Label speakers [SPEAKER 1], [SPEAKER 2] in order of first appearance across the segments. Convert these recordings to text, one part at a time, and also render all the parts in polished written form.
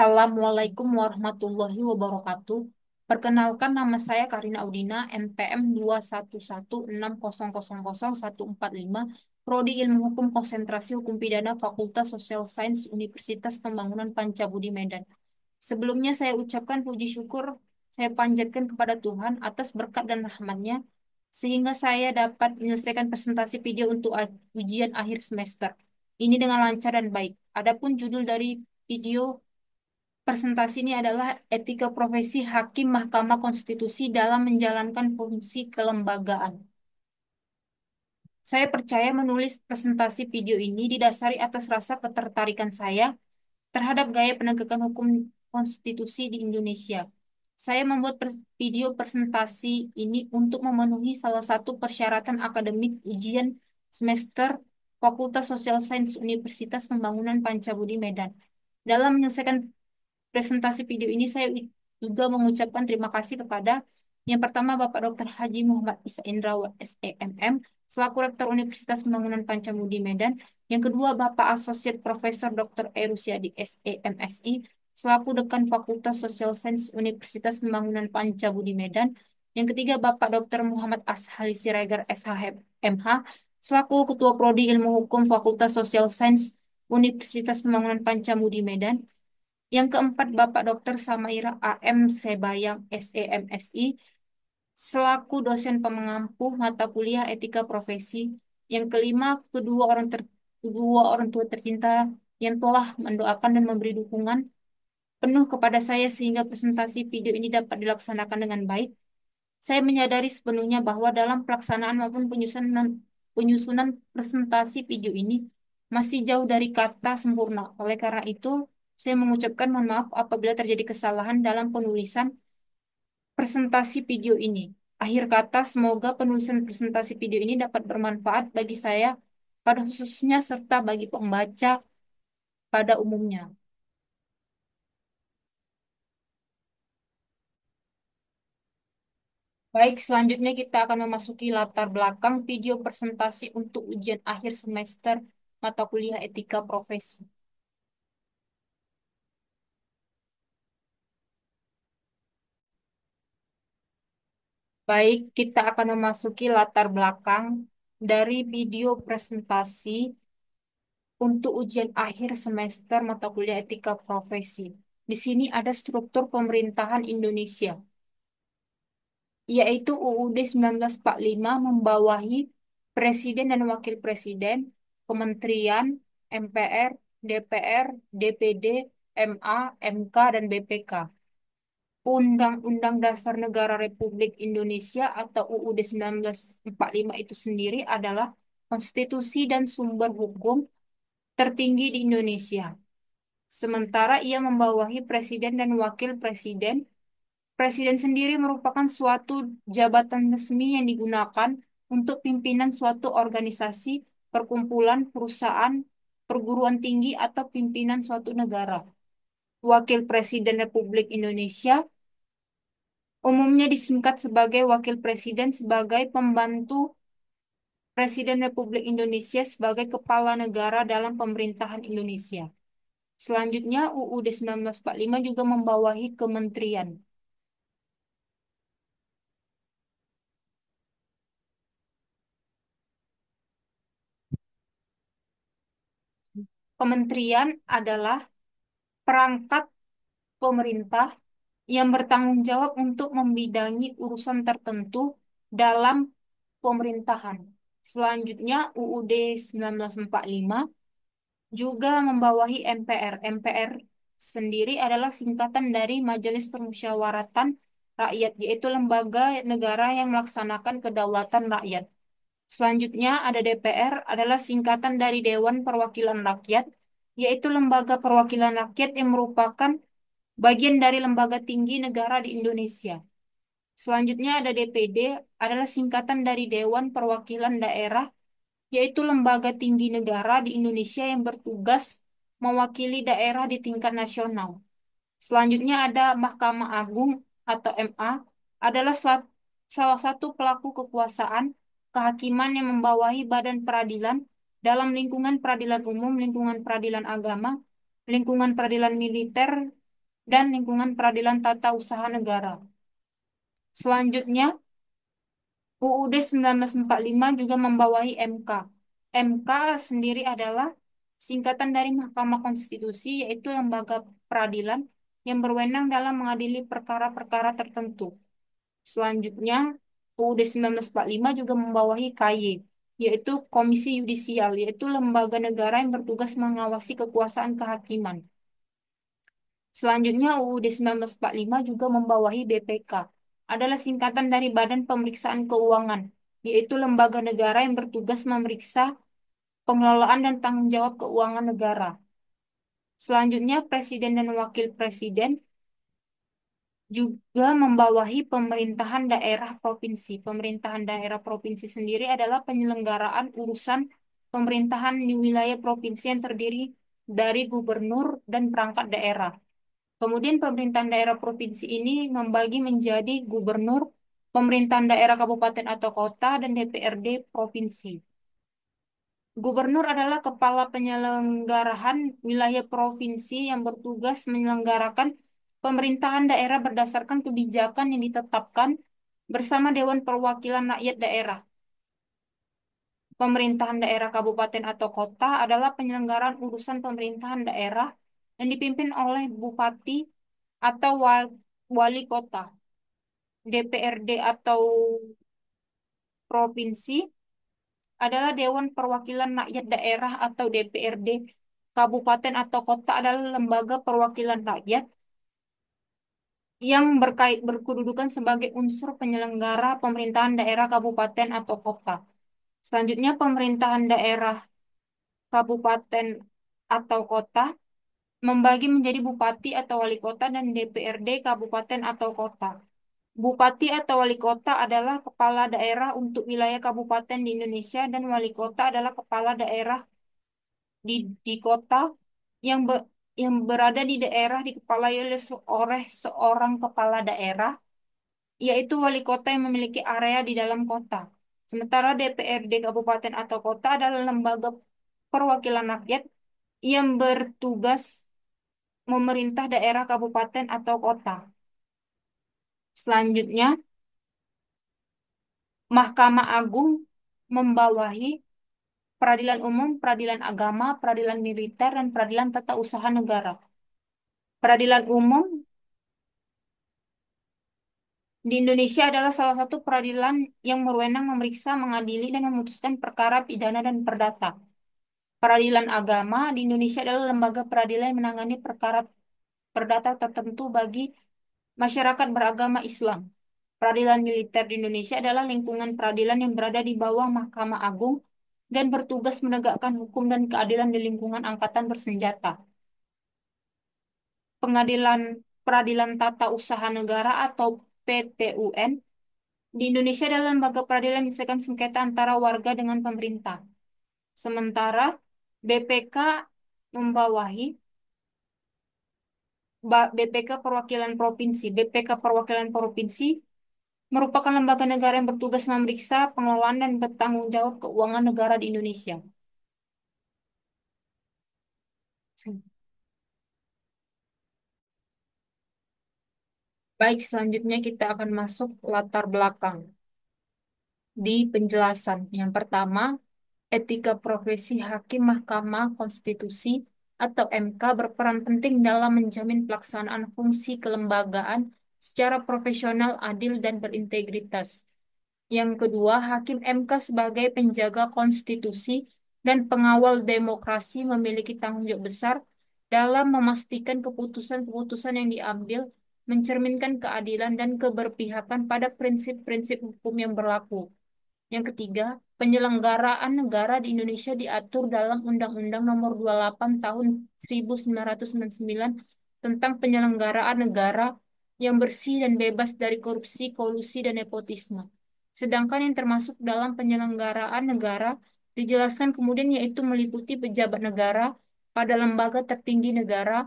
[SPEAKER 1] Assalamualaikum warahmatullahi wabarakatuh. Perkenalkan nama saya Karina Audina, NPM 21160000145, Prodi Ilmu Hukum Konsentrasi Hukum Pidana Fakultas Social Science Universitas Pembangunan Pancabudi Medan. Sebelumnya saya ucapkan puji syukur saya panjatkan kepada Tuhan atas berkat dan rahmat-Nya sehingga saya dapat menyelesaikan presentasi video untuk ujian akhir semester ini dengan lancar dan baik. Adapun judul dari video presentasi ini adalah etika profesi Hakim Mahkamah Konstitusi dalam menjalankan fungsi kelembagaan. Saya percaya menulis presentasi video ini didasari atas rasa ketertarikan saya terhadap gaya penegakan hukum konstitusi di Indonesia. Saya membuat video presentasi ini untuk memenuhi salah satu persyaratan akademik ujian semester Fakultas Social Science Universitas Pembangunan Pancabudi Medan. Dalam menyelesaikan presentasi video ini saya juga mengucapkan terima kasih kepada yang pertama Bapak Dr. Haji Muhammad Isa Indrawa SEMM selaku Rektor Universitas Pembangunan Pancamudi Medan. Yang kedua Bapak Asosiat Profesor Dr. Erusiadi SEMSI selaku Dekan Fakultas Social Science Universitas Pembangunan Pancabudi Medan. Yang ketiga Bapak Dr. Muhammad Ashali Siregar SHMH selaku Ketua Prodi Ilmu Hukum Fakultas Social Science Universitas Pembangunan Pancamudi Medan. Yang keempat, Bapak Dr. Samaira AM Sebayang SEMSI selaku dosen pengampu mata kuliah etika profesi. Yang kelima, kedua orang tua tercinta yang telah mendoakan dan memberi dukungan penuh kepada saya sehingga presentasi video ini dapat dilaksanakan dengan baik. Saya menyadari sepenuhnya bahwa dalam pelaksanaan maupun penyusunan presentasi video ini masih jauh dari kata sempurna. Oleh karena itu, saya mengucapkan mohon maaf apabila terjadi kesalahan dalam penulisan presentasi video ini. Akhir kata, semoga penulisan presentasi video ini dapat bermanfaat bagi saya pada khususnya serta bagi pembaca pada umumnya. Baik, selanjutnya kita akan memasuki latar belakang video presentasi untuk ujian akhir semester mata kuliah etika profesi. Baik, kita akan memasuki latar belakang dari video presentasi untuk ujian akhir semester mata kuliah etika profesi. Di sini ada struktur pemerintahan Indonesia, yaitu UUD 1945 membawahi Presiden dan Wakil Presiden, Kementerian, MPR, DPR, DPD, MA, MK, dan BPK. Undang-Undang Dasar Negara Republik Indonesia atau UUD 1945 itu sendiri adalah konstitusi dan sumber hukum tertinggi di Indonesia. Sementara ia membawahi Presiden dan Wakil Presiden. Presiden sendiri merupakan suatu jabatan resmi yang digunakan untuk pimpinan suatu organisasi, perkumpulan, perusahaan, perguruan tinggi, atau pimpinan suatu negara. Wakil Presiden Republik Indonesia umumnya disingkat sebagai Wakil Presiden sebagai pembantu Presiden Republik Indonesia sebagai kepala negara dalam pemerintahan Indonesia. Selanjutnya, UUD 1945 juga membawahi kementerian. Kementerian adalah perangkat pemerintah yang bertanggung jawab untuk membidangi urusan tertentu dalam pemerintahan. Selanjutnya, UUD 1945 juga membawahi MPR. MPR sendiri adalah singkatan dari Majelis Permusyawaratan Rakyat, yaitu lembaga negara yang melaksanakan kedaulatan rakyat. Selanjutnya ada DPR adalah singkatan dari Dewan Perwakilan Rakyat, yaitu lembaga perwakilan rakyat yang merupakan bagian dari lembaga tinggi negara di Indonesia. Selanjutnya ada DPD adalah singkatan dari Dewan Perwakilan Daerah, yaitu lembaga tinggi negara di Indonesia yang bertugas mewakili daerah di tingkat nasional. Selanjutnya ada Mahkamah Agung atau MA adalah salah satu pelaku kekuasaan kehakiman yang membawahi badan peradilan dalam lingkungan peradilan umum, lingkungan peradilan agama, lingkungan peradilan militer, dan lingkungan peradilan tata usaha negara. Selanjutnya, UUD 1945 juga membawahi MK. MK sendiri adalah singkatan dari Mahkamah Konstitusi, yaitu lembaga peradilan yang berwenang dalam mengadili perkara-perkara tertentu. Selanjutnya, UUD 1945 juga membawahi KY, yaitu Komisi Yudisial, yaitu lembaga negara yang bertugas mengawasi kekuasaan kehakiman. Selanjutnya, UUD 1945 juga membawahi BPK, adalah singkatan dari Badan Pemeriksaan Keuangan, yaitu lembaga negara yang bertugas memeriksa pengelolaan dan tanggung jawab keuangan negara. Selanjutnya, Presiden dan Wakil Presiden juga membawahi pemerintahan daerah provinsi. Pemerintahan daerah provinsi sendiri adalah penyelenggaraan urusan pemerintahan di wilayah provinsi yang terdiri dari gubernur dan perangkat daerah. Kemudian pemerintahan daerah provinsi ini membagi menjadi gubernur, pemerintahan daerah kabupaten atau kota, dan DPRD provinsi. Gubernur adalah kepala penyelenggaraan wilayah provinsi yang bertugas menyelenggarakan pemerintahan daerah berdasarkan kebijakan yang ditetapkan bersama Dewan Perwakilan Rakyat Daerah. Pemerintahan daerah kabupaten atau kota adalah penyelenggaraan urusan pemerintahan daerah yang dipimpin oleh bupati atau wali kota. DPRD atau provinsi adalah Dewan Perwakilan Rakyat Daerah atau DPRD. Kabupaten atau kota adalah lembaga perwakilan rakyat yang berkedudukan sebagai unsur penyelenggara pemerintahan daerah kabupaten atau kota. Selanjutnya, pemerintahan daerah kabupaten atau kota membagi menjadi bupati atau wali kota dan DPRD kabupaten atau kota. Bupati atau wali kota adalah kepala daerah untuk wilayah kabupaten di Indonesia dan wali kota adalah kepala daerah di kota yang yang berada di daerah dikepalai oleh seorang kepala daerah, yaitu wali kota yang memiliki area di dalam kota. Sementara DPRD kabupaten atau kota adalah lembaga perwakilan rakyat yang bertugas memerintah daerah kabupaten atau kota. Selanjutnya, Mahkamah Agung membawahi peradilan umum, peradilan agama, peradilan militer, dan peradilan tata usaha negara. Peradilan umum di Indonesia adalah salah satu peradilan yang berwenang memeriksa, mengadili, dan memutuskan perkara pidana dan perdata. Peradilan agama di Indonesia adalah lembaga peradilan yang menangani perkara perdata tertentu bagi masyarakat beragama Islam. Peradilan militer di Indonesia adalah lingkungan peradilan yang berada di bawah Mahkamah Agung dan bertugas menegakkan hukum dan keadilan di lingkungan angkatan bersenjata. Pengadilan Peradilan Tata Usaha Negara atau PTUN di Indonesia adalah lembaga peradilan yang menyelesaikan sengketa antara warga dengan pemerintah. Sementara BPK membawahi BPK Perwakilan Provinsi. BPK Perwakilan Provinsi merupakan lembaga negara yang bertugas memeriksa pengelolaan dan bertanggung jawab keuangan negara di Indonesia. Baik, selanjutnya kita akan masuk latar belakang di penjelasan. Yang pertama, etika profesi hakim Mahkamah Konstitusi atau MK berperan penting dalam menjamin pelaksanaan fungsi kelembagaan secara profesional, adil, dan berintegritas. Yang kedua, hakim MK sebagai penjaga konstitusi dan pengawal demokrasi memiliki tanggung jawab besar dalam memastikan keputusan-keputusan yang diambil mencerminkan keadilan dan keberpihakan pada prinsip-prinsip hukum yang berlaku. Yang ketiga, penyelenggaraan negara di Indonesia diatur dalam Undang-Undang Nomor 28 Tahun 1999 tentang penyelenggaraan negara yang bersih dan bebas dari korupsi, kolusi, dan nepotisme. Sedangkan yang termasuk dalam penyelenggaraan negara dijelaskan kemudian yaitu meliputi pejabat negara pada lembaga tertinggi negara,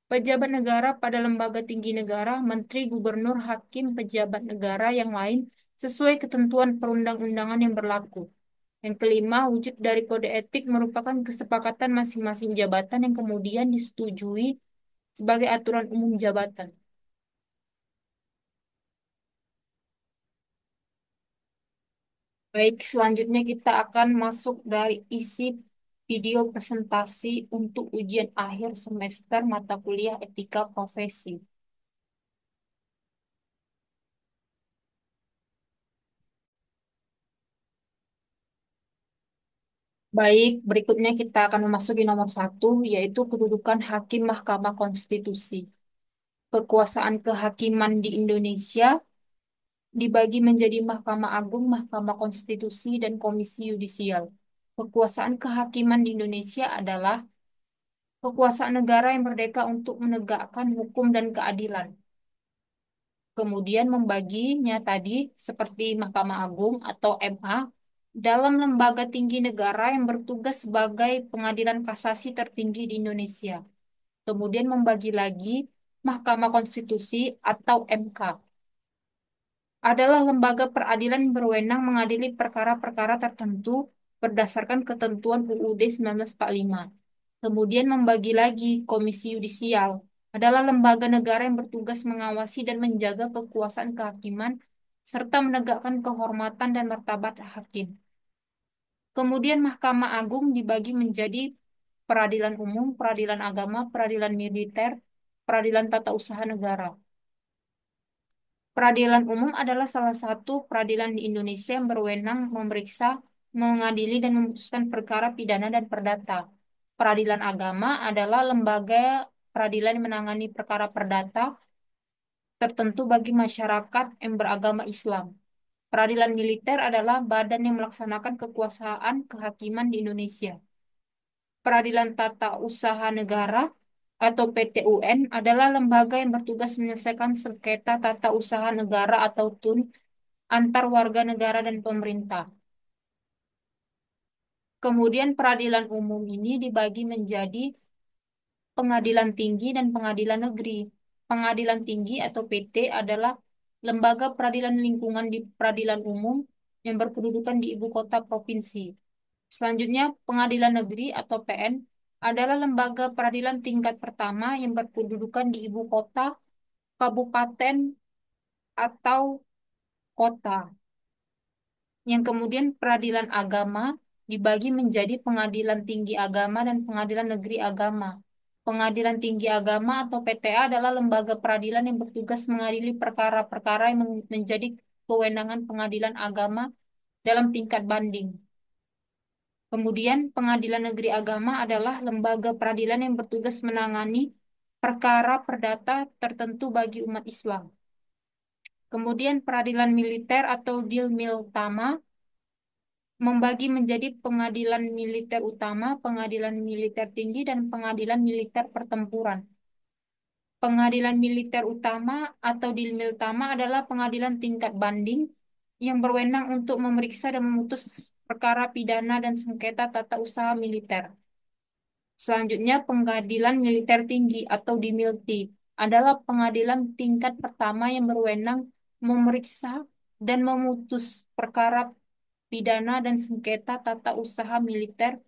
[SPEAKER 1] pejabat negara pada lembaga tinggi negara, menteri, gubernur, hakim, pejabat negara yang lain sesuai ketentuan perundang-undangan yang berlaku. Yang kelima, wujud dari kode etik merupakan kesepakatan masing-masing jabatan yang kemudian disetujui sebagai aturan umum jabatan. Baik, selanjutnya kita akan masuk dari isi video presentasi untuk ujian akhir semester mata kuliah etika profesi. Baik, berikutnya kita akan memasuki nomor satu, yaitu kedudukan Hakim Mahkamah Konstitusi. Kekuasaan kehakiman di Indonesia dibagi menjadi Mahkamah Agung, Mahkamah Konstitusi, dan Komisi Yudisial. Kekuasaan kehakiman di Indonesia adalah kekuasaan negara yang merdeka untuk menegakkan hukum dan keadilan. Kemudian membaginya tadi seperti Mahkamah Agung atau MA dalam lembaga tinggi negara yang bertugas sebagai pengadilan kasasi tertinggi di Indonesia. Kemudian membagi lagi Mahkamah Konstitusi atau MK adalah lembaga peradilan yang berwenang mengadili perkara-perkara tertentu berdasarkan ketentuan UUD 1945. Kemudian membagi lagi Komisi Yudisial adalah lembaga negara yang bertugas mengawasi dan menjaga kekuasaan kehakiman serta menegakkan kehormatan dan martabat hakim. Kemudian Mahkamah Agung dibagi menjadi peradilan umum, peradilan agama, peradilan militer, peradilan tata usaha negara. Peradilan umum adalah salah satu peradilan di Indonesia yang berwenang memeriksa, mengadili, dan memutuskan perkara pidana dan perdata. Peradilan agama adalah lembaga peradilan yang menangani perkara perdata tertentu bagi masyarakat yang beragama Islam. Peradilan militer adalah badan yang melaksanakan kekuasaan kehakiman di Indonesia. Peradilan Tata Usaha Negara atau PTUN adalah lembaga yang bertugas menyelesaikan sengketa tata usaha negara atau TUN antar warga negara dan pemerintah. Kemudian peradilan umum ini dibagi menjadi pengadilan tinggi dan pengadilan negeri. Pengadilan tinggi atau PT adalah lembaga peradilan lingkungan di peradilan umum yang berkedudukan di ibu kota provinsi. Selanjutnya, pengadilan negeri atau PN adalah lembaga peradilan tingkat pertama yang berkedudukan di ibu kota, kabupaten, atau kota. Yang kemudian peradilan agama dibagi menjadi pengadilan tinggi agama dan pengadilan negeri agama. Pengadilan tinggi agama atau PTA adalah lembaga peradilan yang bertugas mengadili perkara-perkara yang menjadi kewenangan pengadilan agama dalam tingkat banding. Kemudian pengadilan negeri agama adalah lembaga peradilan yang bertugas menangani perkara perdata tertentu bagi umat Islam. Kemudian peradilan militer atau Dilmiltama membagi menjadi pengadilan militer utama, pengadilan militer tinggi, dan pengadilan militer pertempuran. Pengadilan militer utama atau Dilmiltama adalah pengadilan tingkat banding yang berwenang untuk memeriksa dan memutus perkara pidana dan sengketa tata usaha militer. Selanjutnya, pengadilan militer tinggi atau Dimilti adalah pengadilan tingkat pertama yang berwenang memeriksa dan memutus perkara pidana dan sengketa tata usaha militer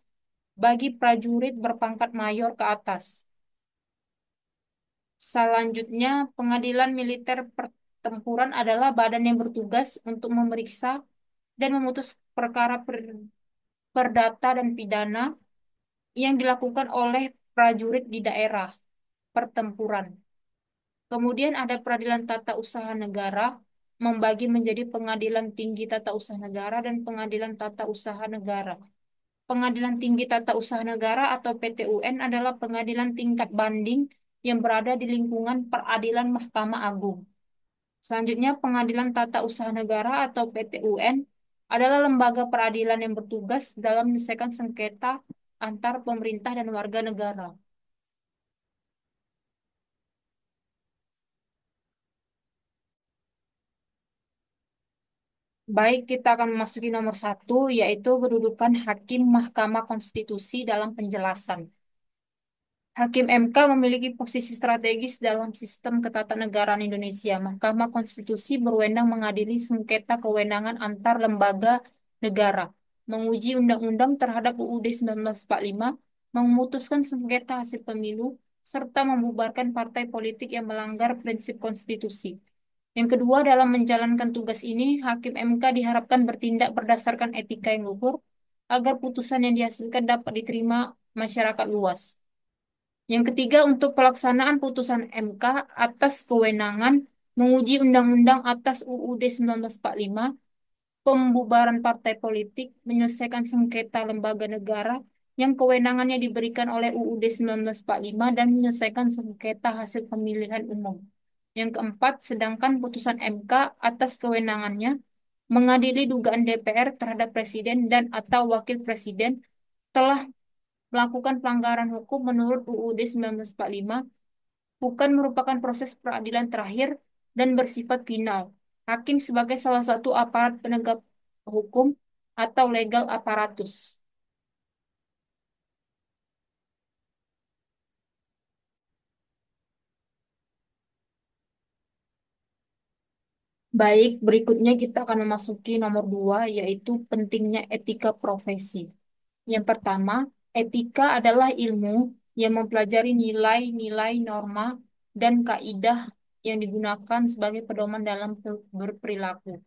[SPEAKER 1] bagi prajurit berpangkat mayor ke atas. Selanjutnya, pengadilan militer pertempuran adalah badan yang bertugas untuk memeriksa dan memutus perkara perdata dan pidana yang dilakukan oleh prajurit di daerah pertempuran. Kemudian ada peradilan tata usaha negara, membagi menjadi pengadilan tinggi tata usaha negara dan pengadilan tata usaha negara. Pengadilan tinggi tata usaha negara atau PTUN adalah pengadilan tingkat banding yang berada di lingkungan peradilan Mahkamah Agung. Selanjutnya, pengadilan tata usaha negara atau PTUN adalah lembaga peradilan yang bertugas dalam menyelesaikan sengketa antar pemerintah dan warga negara. Baik, kita akan memasuki nomor satu, yaitu kedudukan Hakim Mahkamah Konstitusi dalam penjelasan. Hakim MK memiliki posisi strategis dalam sistem ketatanegaraan Indonesia. Mahkamah Konstitusi berwenang mengadili sengketa kewenangan antar lembaga negara, menguji undang-undang terhadap UUD 1945, memutuskan sengketa hasil pemilu, serta membubarkan partai politik yang melanggar prinsip konstitusi. Yang kedua, dalam menjalankan tugas ini, Hakim MK diharapkan bertindak berdasarkan etika yang luhur agar putusan yang dihasilkan dapat diterima masyarakat luas. Yang ketiga, untuk pelaksanaan putusan MK atas kewenangan menguji undang-undang atas UUD 1945, pembubaran partai politik, menyelesaikan sengketa lembaga negara yang kewenangannya diberikan oleh UUD 1945 dan menyelesaikan sengketa hasil pemilihan umum. Yang keempat, sedangkan putusan MK atas kewenangannya mengadili dugaan DPR terhadap presiden dan atau wakil presiden telah melakukan pelanggaran hukum menurut UUD 1945 bukan merupakan proses peradilan terakhir dan bersifat final. Hakim sebagai salah satu aparat penegak hukum atau legal aparatus. Baik, berikutnya kita akan memasuki nomor dua, yaitu pentingnya etika profesi. Yang pertama, etika adalah ilmu yang mempelajari nilai-nilai norma dan kaidah yang digunakan sebagai pedoman dalam berperilaku.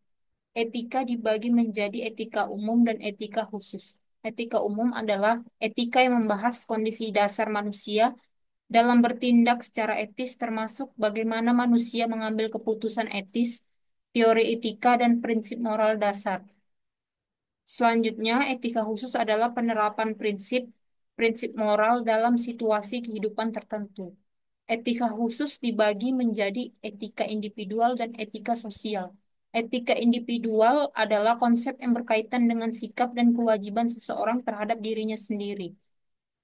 [SPEAKER 1] Etika dibagi menjadi etika umum dan etika khusus. Etika umum adalah etika yang membahas kondisi dasar manusia dalam bertindak secara etis, termasuk bagaimana manusia mengambil keputusan etis, teori etika, dan prinsip moral dasar. Selanjutnya, etika khusus adalah penerapan prinsip moral dalam situasi kehidupan tertentu. Etika khusus dibagi menjadi etika individual dan etika sosial. Etika individual adalah konsep yang berkaitan dengan sikap dan kewajiban seseorang terhadap dirinya sendiri.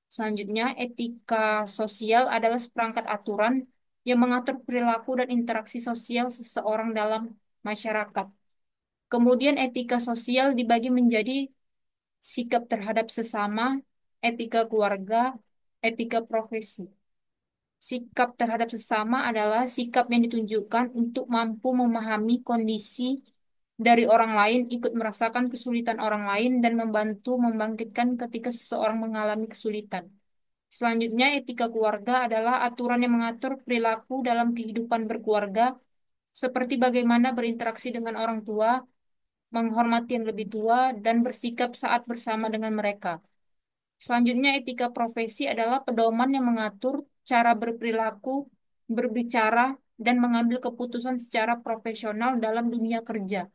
[SPEAKER 1] Selanjutnya, etika sosial adalah seperangkat aturan yang mengatur perilaku dan interaksi sosial seseorang dalam masyarakat. Kemudian, etika sosial dibagi menjadi sikap terhadap sesama, etika keluarga, etika profesi. Sikap terhadap sesama adalah sikap yang ditunjukkan untuk mampu memahami kondisi dari orang lain, ikut merasakan kesulitan orang lain, dan membantu membangkitkan ketika seseorang mengalami kesulitan. Selanjutnya, etika keluarga adalah aturan yang mengatur perilaku dalam kehidupan berkeluarga, seperti bagaimana berinteraksi dengan orang tua, menghormati yang lebih tua, dan bersikap saat bersama dengan mereka. Selanjutnya, etika profesi adalah pedoman yang mengatur cara berperilaku, berbicara, dan mengambil keputusan secara profesional dalam dunia kerja.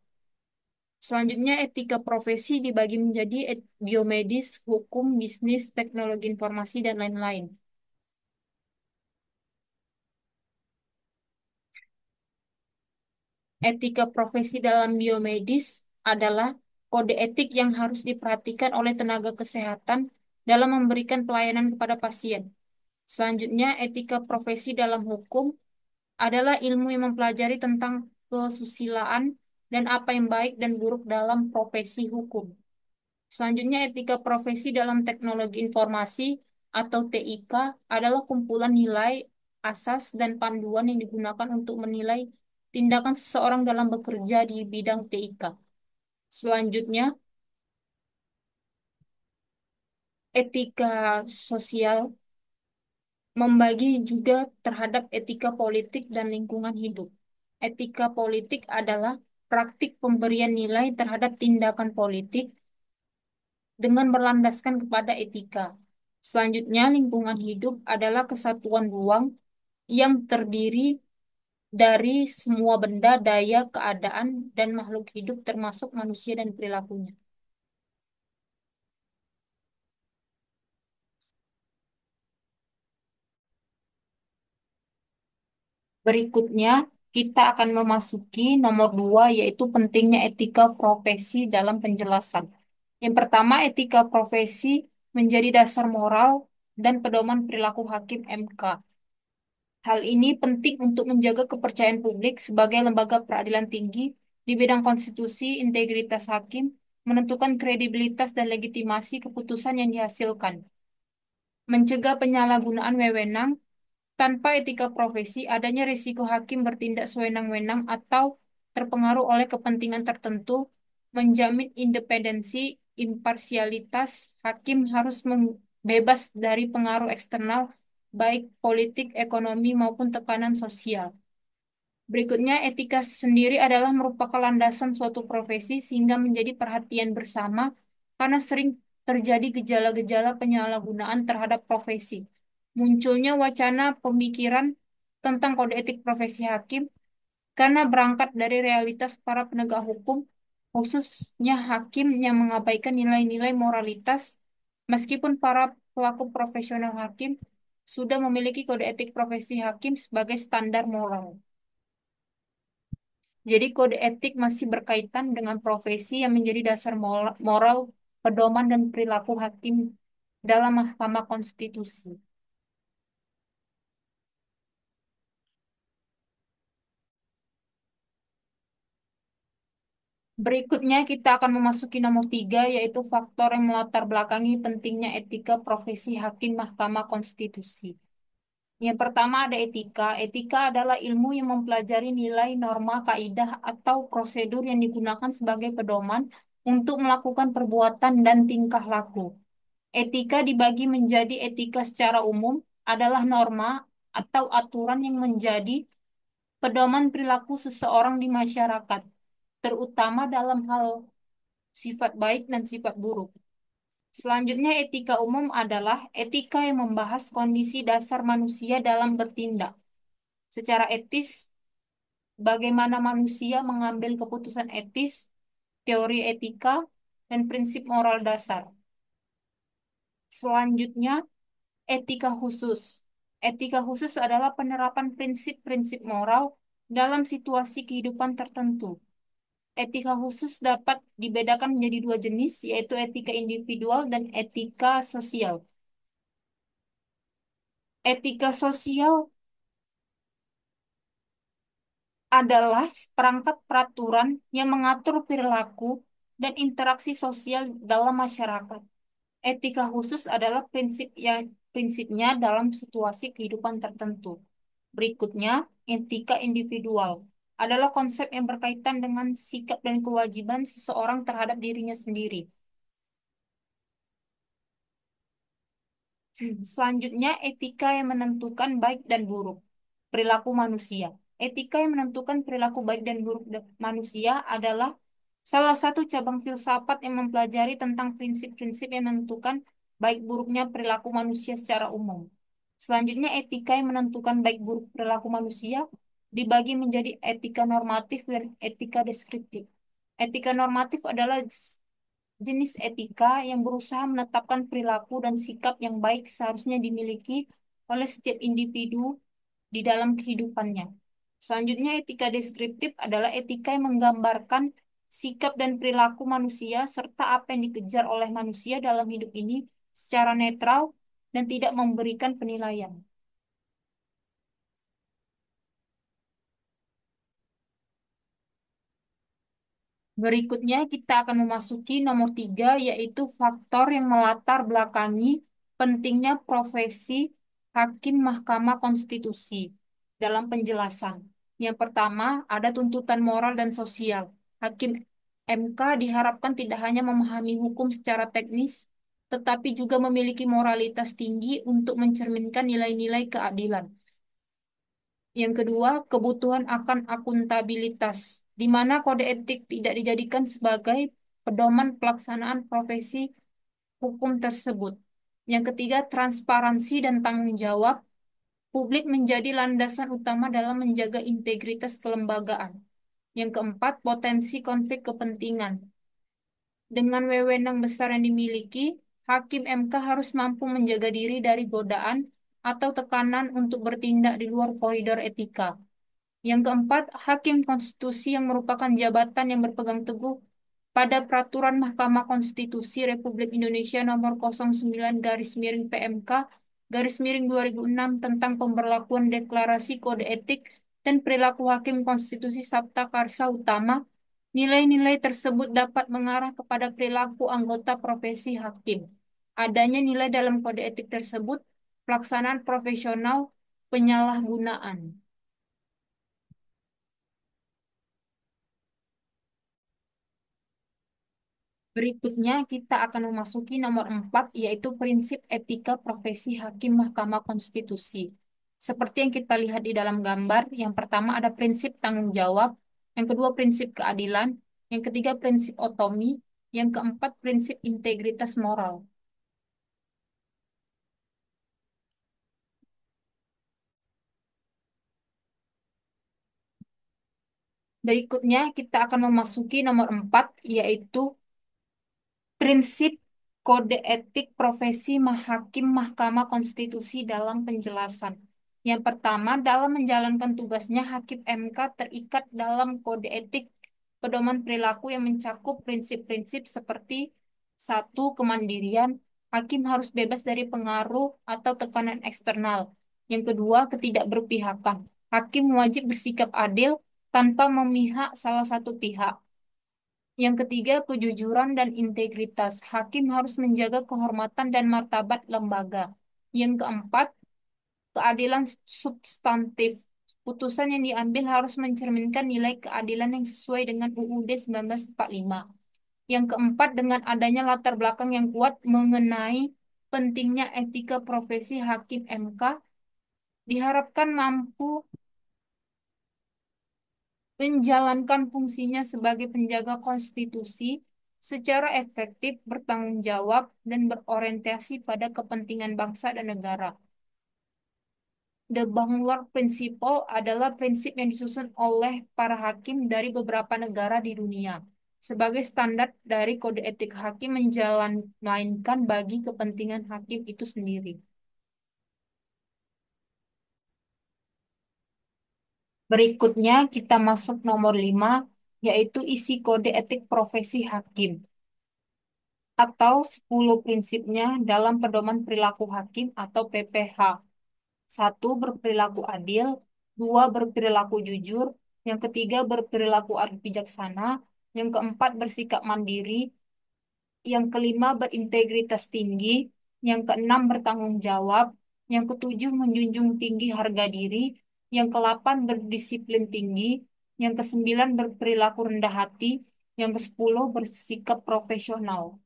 [SPEAKER 1] Selanjutnya, etika profesi dibagi menjadi biomedis, hukum, bisnis, teknologi informasi, dan lain-lain. Etika profesi dalam biomedis adalah kode etik yang harus diperhatikan oleh tenaga kesehatan dalam memberikan pelayanan kepada pasien. Selanjutnya, etika profesi dalam hukum adalah ilmu yang mempelajari tentang kesusilaan dan apa yang baik dan buruk dalam profesi hukum. Selanjutnya, etika profesi dalam teknologi informasi atau TIK adalah kumpulan nilai, asas, dan panduan yang digunakan untuk menilai tindakan seseorang dalam bekerja di bidang TIK. Selanjutnya, etika sosial membagi juga terhadap etika politik dan lingkungan hidup. Etika politik adalah praktik pemberian nilai terhadap tindakan politik dengan berlandaskan kepada etika. Selanjutnya, lingkungan hidup adalah kesatuan ruang yang terdiri dari semua benda, daya, keadaan, dan makhluk hidup termasuk manusia dan perilakunya. Berikutnya, kita akan memasuki nomor dua, yaitu pentingnya etika profesi dalam penjelasan. Yang pertama, etika profesi menjadi dasar moral dan pedoman perilaku hakim MK. Hal ini penting untuk menjaga kepercayaan publik sebagai lembaga peradilan tinggi di bidang konstitusi, integritas hakim, menentukan kredibilitas dan legitimasi keputusan yang dihasilkan, mencegah penyalahgunaan wewenang. Tanpa etika profesi, adanya risiko hakim bertindak sewenang-wenang atau terpengaruh oleh kepentingan tertentu. Menjamin independensi, imparsialitas, hakim harus bebas dari pengaruh eksternal baik politik, ekonomi, maupun tekanan sosial. Berikutnya, etika sendiri adalah merupakan landasan suatu profesi sehingga menjadi perhatian bersama karena sering terjadi gejala-gejala penyalahgunaan terhadap profesi. Munculnya wacana pemikiran tentang kode etik profesi hakim karena berangkat dari realitas para penegak hukum, khususnya hakim yang mengabaikan nilai-nilai moralitas, meskipun para pelaku profesional hakim sudah memiliki kode etik profesi hakim sebagai standar moral. Jadi kode etik masih berkaitan dengan profesi yang menjadi dasar moral, pedoman, dan perilaku hakim dalam Mahkamah Konstitusi. Berikutnya kita akan memasuki nomor 3, yaitu faktor yang melatar belakangi pentingnya etika profesi hakim Mahkamah Konstitusi. Yang pertama ada etika. Etika adalah ilmu yang mempelajari nilai, norma, kaidah, atau prosedur yang digunakan sebagai pedoman untuk melakukan perbuatan dan tingkah laku. Etika dibagi menjadi etika secara umum adalah norma atau aturan yang menjadi pedoman perilaku seseorang di masyarakat, terutama dalam hal sifat baik dan sifat buruk. Selanjutnya, etika umum adalah etika yang membahas kondisi dasar manusia dalam bertindak. Secara etis, bagaimana manusia mengambil keputusan etis, teori etika, dan prinsip moral dasar. Selanjutnya, etika khusus. Etika khusus adalah penerapan prinsip-prinsip moral dalam situasi kehidupan tertentu. Etika khusus dapat dibedakan menjadi dua jenis, yaitu etika individual dan etika sosial. Etika sosial adalah perangkat peraturan yang mengatur perilaku dan interaksi sosial dalam masyarakat. Etika khusus adalah prinsipnya dalam situasi kehidupan tertentu. Berikutnya, etika individual adalah konsep yang berkaitan dengan sikap dan kewajiban seseorang terhadap dirinya sendiri. Selanjutnya, etika yang menentukan baik dan buruk perilaku manusia. Etika yang menentukan perilaku baik dan buruk manusia adalah salah satu cabang filsafat yang mempelajari tentang prinsip-prinsip yang menentukan baik buruknya perilaku manusia secara umum. Selanjutnya, etika yang menentukan baik buruk perilaku manusia dibagi menjadi etika normatif dan etika deskriptif. Etika normatif adalah jenis etika yang berusaha menetapkan perilaku dan sikap yang baik seharusnya dimiliki oleh setiap individu di dalam kehidupannya. Selanjutnya, etika deskriptif adalah etika yang menggambarkan sikap dan perilaku manusia serta apa yang dikejar oleh manusia dalam hidup ini secara netral dan tidak memberikan penilaian. Berikutnya kita akan memasuki nomor 3, yaitu faktor yang melatar belakangi pentingnya profesi Hakim Mahkamah Konstitusi dalam penjelasan. Yang pertama, ada tuntutan moral dan sosial. Hakim MK diharapkan tidak hanya memahami hukum secara teknis, tetapi juga memiliki moralitas tinggi untuk mencerminkan nilai-nilai keadilan. Yang kedua, kebutuhan akan akuntabilitas, di mana kode etik tidak dijadikan sebagai pedoman pelaksanaan profesi hukum tersebut. Yang ketiga, transparansi dan tanggung jawab. Publik menjadi landasan utama dalam menjaga integritas kelembagaan. Yang keempat, potensi konflik kepentingan. Dengan wewenang besar yang dimiliki, Hakim MK harus mampu menjaga diri dari godaan atau tekanan untuk bertindak di luar koridor etika. Yang keempat, Hakim Konstitusi yang merupakan jabatan yang berpegang teguh pada Peraturan Mahkamah Konstitusi Republik Indonesia Nomor 09 garis miring PMK garis miring 2006 tentang pemberlakuan deklarasi kode etik dan perilaku Hakim Konstitusi Sabta Karsa Utama. Nilai-nilai tersebut dapat mengarah kepada perilaku anggota profesi hakim. Adanya nilai dalam kode etik tersebut, pelaksanaan profesional, penyalahgunaan. Berikutnya, kita akan memasuki nomor 4, yaitu prinsip etika profesi Hakim Mahkamah Konstitusi. Seperti yang kita lihat di dalam gambar, yang pertama ada prinsip tanggung jawab, yang kedua prinsip keadilan, yang ketiga prinsip otomi, yang keempat prinsip integritas moral. Berikutnya, kita akan memasuki nomor 4, yaitu prinsip kode etik profesi Hakim Mahkamah Konstitusi dalam penjelasan. Yang pertama, dalam menjalankan tugasnya, Hakim MK terikat dalam kode etik pedoman perilaku yang mencakup prinsip-prinsip seperti satu, kemandirian. Hakim harus bebas dari pengaruh atau tekanan eksternal. Yang kedua, ketidakberpihakan. Hakim wajib bersikap adil tanpa memihak salah satu pihak. Yang ketiga, kejujuran dan integritas. Hakim harus menjaga kehormatan dan martabat lembaga. Yang keempat, keadilan substantif. Putusan yang diambil harus mencerminkan nilai keadilan yang sesuai dengan UUD 1945. Yang keempat, dengan adanya latar belakang yang kuat mengenai pentingnya etika profesi Hakim MK, diharapkan mampu menjalankan fungsinya sebagai penjaga konstitusi secara efektif, bertanggung jawab, dan berorientasi pada kepentingan bangsa dan negara. The Banguar Principle adalah prinsip yang disusun oleh para hakim dari beberapa negara di dunia sebagai standar dari kode etik hakim menjalankan bagi kepentingan hakim itu sendiri. Berikutnya kita masuk nomor 5, yaitu isi kode etik profesi hakim atau 10 prinsipnya dalam pedoman perilaku hakim atau PPH. Satu, berperilaku adil. Dua, berperilaku jujur. Yang ketiga, berperilaku bijaksana. Yang keempat, bersikap mandiri. Yang kelima, berintegritas tinggi. Yang keenam, bertanggung jawab. Yang ketujuh, menjunjung tinggi harga diri. Yang kedelapan, berdisiplin tinggi. Yang kesembilan, berperilaku rendah hati. Yang kesepuluh, bersikap profesional.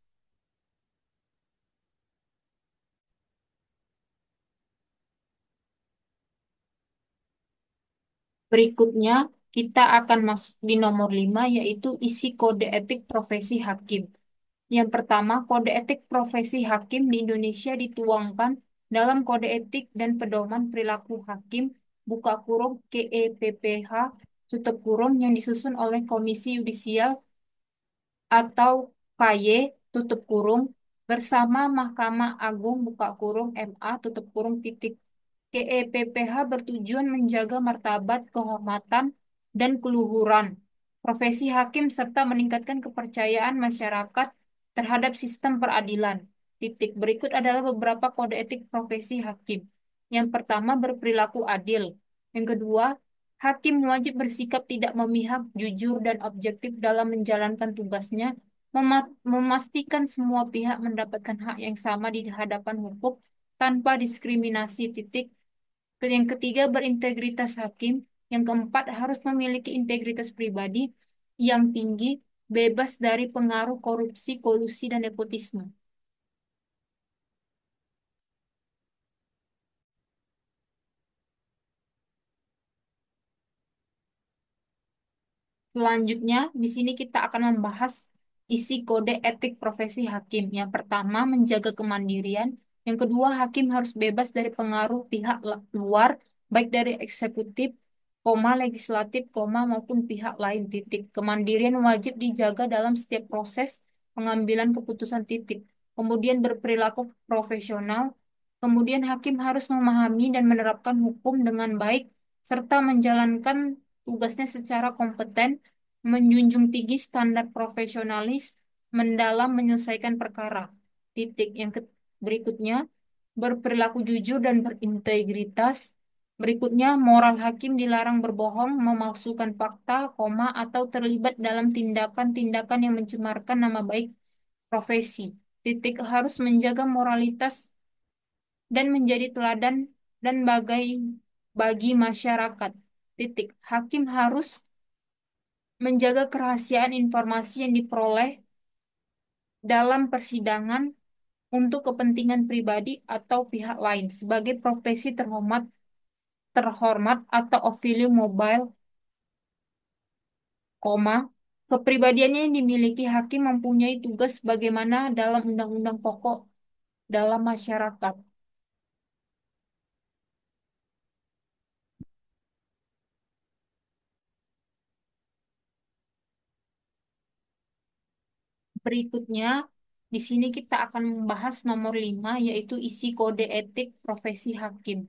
[SPEAKER 1] Berikutnya, kita akan masuk di nomor 5, yaitu isi kode etik profesi hakim. Yang pertama, kode etik profesi hakim di Indonesia dituangkan dalam Kode Etik dan Pedoman Perilaku Hakim, buka kurung KEPPH, tutup kurung, yang disusun oleh Komisi Yudisial atau KY, tutup kurung, bersama Mahkamah Agung, buka kurung MA, tutup kurung titik. KEPPH bertujuan menjaga martabat, kehormatan, dan keluhuran profesi hakim serta meningkatkan kepercayaan masyarakat terhadap sistem peradilan. Titik. Berikut adalah beberapa kode etik profesi hakim. Yang pertama, berperilaku adil. Yang kedua, hakim wajib bersikap tidak memihak, jujur, dan objektif dalam menjalankan tugasnya, memastikan semua pihak mendapatkan hak yang sama di hadapan hukum tanpa diskriminasi. Titik. Yang ketiga, berintegritas hakim. Yang keempat, harus memiliki integritas pribadi yang tinggi, bebas dari pengaruh korupsi, kolusi, dan nepotisme. Selanjutnya, di sini kita akan membahas isi kode etik profesi hakim. Yang pertama, menjaga kemandirian. Yang kedua, hakim harus bebas dari pengaruh pihak luar, baik dari eksekutif, legislatif, maupun pihak lain. Titik. Kemandirian wajib dijaga dalam setiap proses pengambilan keputusan. Titik. Kemudian berperilaku profesional. Kemudian hakim harus memahami dan menerapkan hukum dengan baik serta menjalankan tugasnya secara kompeten, menjunjung tinggi standar profesionalis, mendalam menyelesaikan perkara. Titik. Berikutnya, berperilaku jujur dan berintegritas. Berikutnya, moral hakim dilarang berbohong, memalsukan fakta, atau terlibat dalam tindakan-tindakan yang mencemarkan nama baik profesi. Titik. Harus menjaga moralitas dan menjadi teladan dan bagi masyarakat. Titik. Hakim harus menjaga kerahasiaan informasi yang diperoleh dalam persidangan untuk kepentingan pribadi atau pihak lain sebagai profesi terhormat atau official mobile, koma, kepribadiannya yang dimiliki hakim mempunyai tugas sebagaimana dalam undang-undang pokok dalam masyarakat. Berikutnya, di sini kita akan membahas nomor 5, yaitu isi kode etik profesi hakim.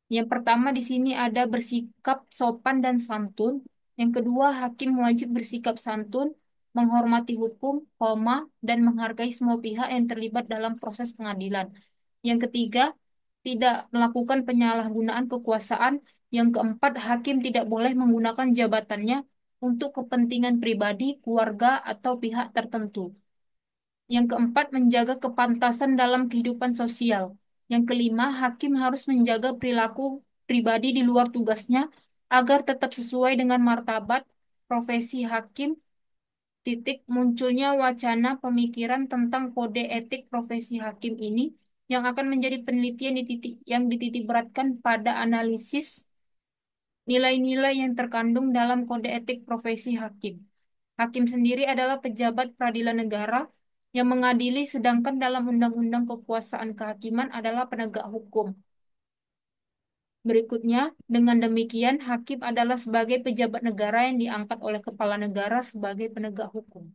[SPEAKER 1] Yang pertama di sini ada bersikap sopan dan santun. Yang kedua, hakim wajib bersikap santun, menghormati hukum, dan menghargai semua pihak yang terlibat dalam proses pengadilan. Yang ketiga, tidak melakukan penyalahgunaan kekuasaan. Yang keempat, hakim tidak boleh menggunakan jabatannya untuk kepentingan pribadi, keluarga, atau pihak tertentu. Yang keempat, menjaga kepantasan dalam kehidupan sosial. Yang kelima, hakim harus menjaga perilaku pribadi di luar tugasnya agar tetap sesuai dengan martabat profesi hakim. Munculnya wacana pemikiran tentang kode etik profesi hakim ini yang akan menjadi penelitian yang dititik beratkan pada analisis nilai-nilai yang terkandung dalam kode etik profesi hakim. Hakim sendiri adalah pejabat peradilan negara yang mengadili, sedangkan dalam undang-undang kekuasaan kehakiman adalah penegak hukum. Berikutnya, dengan demikian, hakim adalah sebagai pejabat negara yang diangkat oleh kepala negara sebagai penegak hukum.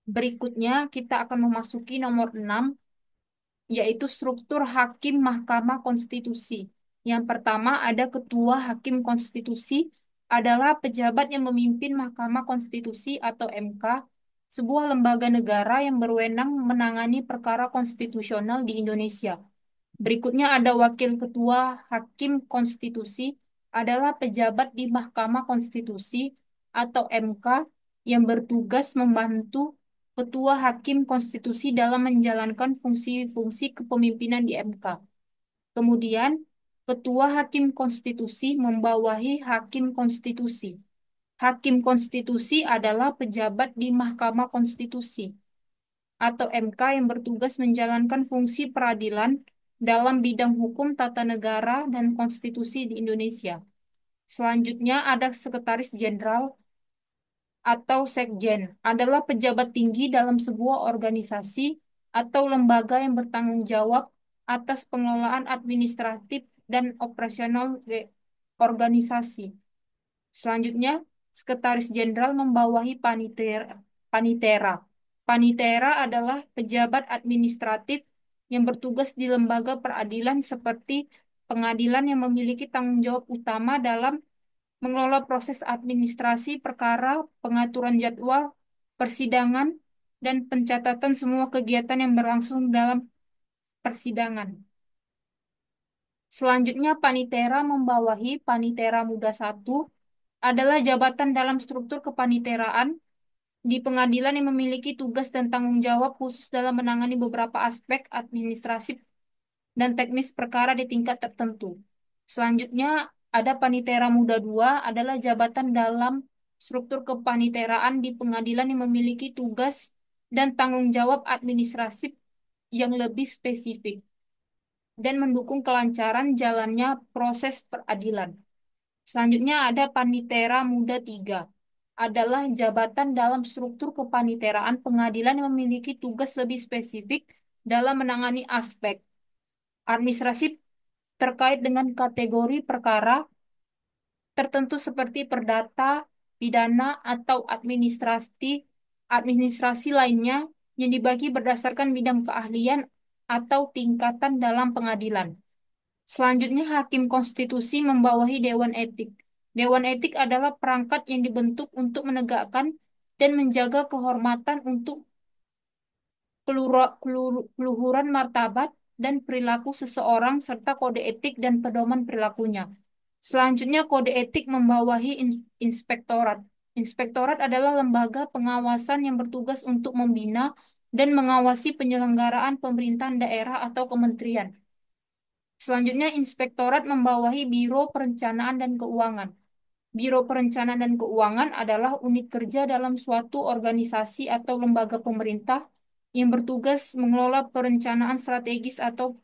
[SPEAKER 1] Berikutnya, kita akan memasuki nomor 6, yaitu struktur Hakim Mahkamah Konstitusi. Yang pertama ada Ketua Hakim Konstitusi, adalah pejabat yang memimpin Mahkamah Konstitusi atau MK, sebuah lembaga negara yang berwenang menangani perkara konstitusional di Indonesia. Berikutnya ada Wakil Ketua Hakim Konstitusi, adalah pejabat di Mahkamah Konstitusi atau MK yang bertugas membantu Ketua Hakim Konstitusi dalam menjalankan fungsi-fungsi kepemimpinan di MK. Kemudian, Ketua Hakim Konstitusi membawahi Hakim Konstitusi. Hakim Konstitusi adalah pejabat di Mahkamah Konstitusi atau MK yang bertugas menjalankan fungsi peradilan dalam bidang hukum tata negara dan konstitusi di Indonesia. Selanjutnya ada Sekretaris Jenderal atau Sekjen, adalah pejabat tinggi dalam sebuah organisasi atau lembaga yang bertanggung jawab atas pengelolaan administratif dan operasional organisasi. Selanjutnya, Sekretaris Jenderal membawahi Panitera. Panitera adalah pejabat administratif yang bertugas di lembaga peradilan seperti pengadilan yang memiliki tanggung jawab utama dalam mengelola proses administrasi perkara, pengaturan jadwal, persidangan, dan pencatatan semua kegiatan yang berlangsung dalam persidangan. Selanjutnya, Panitera membawahi Panitera Muda 1, adalah jabatan dalam struktur kepaniteraan di pengadilan yang memiliki tugas dan tanggung jawab khusus dalam menangani beberapa aspek administratif dan teknis perkara di tingkat tertentu. Selanjutnya, ada Panitera Muda 2, adalah jabatan dalam struktur kepaniteraan di pengadilan yang memiliki tugas dan tanggung jawab administratif yang lebih spesifik dan mendukung kelancaran jalannya proses peradilan. Selanjutnya ada Panitera Muda 3, adalah jabatan dalam struktur kepaniteraan pengadilan yang memiliki tugas lebih spesifik dalam menangani aspek administrasi terkait dengan kategori perkara tertentu seperti perdata, pidana, atau administrasi lainnya yang dibagi berdasarkan bidang keahlian atau tingkatan dalam pengadilan. Selanjutnya, Hakim Konstitusi membawahi Dewan Etik. Dewan Etik adalah perangkat yang dibentuk untuk menegakkan dan menjaga kehormatan untuk keluhuran martabat dan perilaku seseorang serta kode etik dan pedoman perilakunya. Selanjutnya, kode etik membawahi inspektorat. Inspektorat adalah lembaga pengawasan yang bertugas untuk membina dan mengawasi penyelenggaraan pemerintahan daerah atau kementerian. Selanjutnya, Inspektorat membawahi Biro Perencanaan dan Keuangan. Biro Perencanaan dan Keuangan adalah unit kerja dalam suatu organisasi atau lembaga pemerintah yang bertugas mengelola perencanaan strategis atau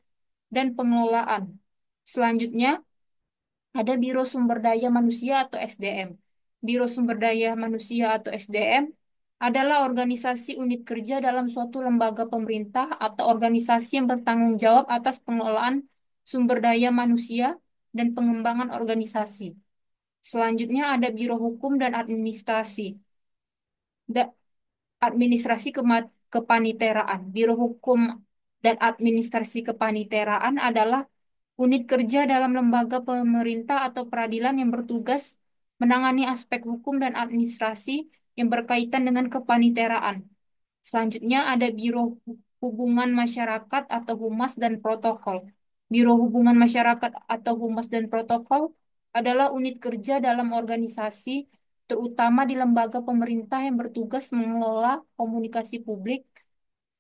[SPEAKER 1] dan pengelolaan. Selanjutnya, ada Biro Sumber Daya Manusia atau SDM. Biro Sumber Daya Manusia atau SDM adalah organisasi unit kerja dalam suatu lembaga pemerintah atau organisasi yang bertanggung jawab atas pengelolaan sumber daya manusia dan pengembangan organisasi. Selanjutnya ada Biro Hukum dan Administrasi. Da- Administrasi Kepaniteraan. Biro Hukum dan Administrasi Kepaniteraan adalah unit kerja dalam lembaga pemerintah atau peradilan yang bertugas menangani aspek hukum dan administrasi yang berkaitan dengan kepaniteraan. Selanjutnya ada Biro Hubungan Masyarakat atau Humas dan Protokol. Biro Hubungan Masyarakat atau Humas dan Protokol adalah unit kerja dalam organisasi, terutama di lembaga pemerintah yang bertugas mengelola komunikasi publik,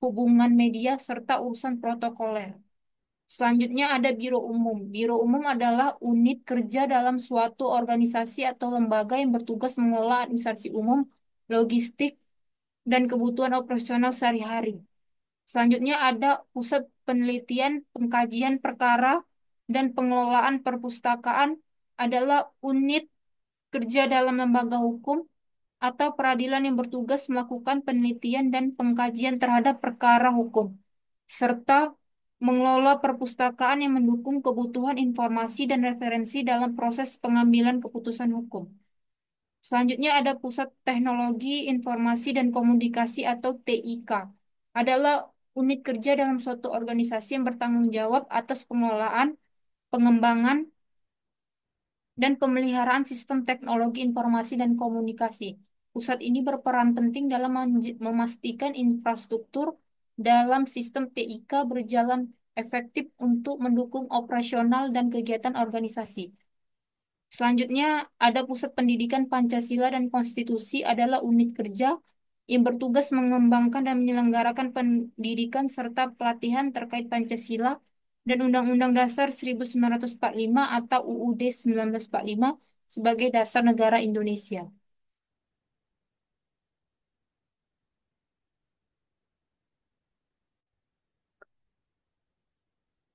[SPEAKER 1] hubungan media, serta urusan protokoler. Selanjutnya ada Biro Umum. Biro Umum adalah unit kerja dalam suatu organisasi atau lembaga yang bertugas mengelola administrasi umum, logistik, dan kebutuhan operasional sehari-hari. Selanjutnya ada Pusat Penelitian, Pengkajian Perkara, dan Pengelolaan Perpustakaan adalah unit kerja dalam lembaga hukum atau peradilan yang bertugas melakukan penelitian dan pengkajian terhadap perkara hukum, serta mengelola perpustakaan yang mendukung kebutuhan informasi dan referensi dalam proses pengambilan keputusan hukum. Selanjutnya ada Pusat Teknologi Informasi dan Komunikasi atau TIK. Adalah unit kerja dalam suatu organisasi yang bertanggung jawab atas pengelolaan, pengembangan, dan pemeliharaan sistem teknologi informasi dan komunikasi. Pusat ini berperan penting dalam memastikan infrastruktur dalam sistem TIK berjalan efektif untuk mendukung operasional dan kegiatan organisasi. Selanjutnya, ada Pusat Pendidikan Pancasila dan Konstitusi adalah unit kerja yang bertugas mengembangkan dan menyelenggarakan pendidikan serta pelatihan terkait Pancasila dan Undang-Undang Dasar 1945 atau UUD 1945 sebagai dasar negara Indonesia.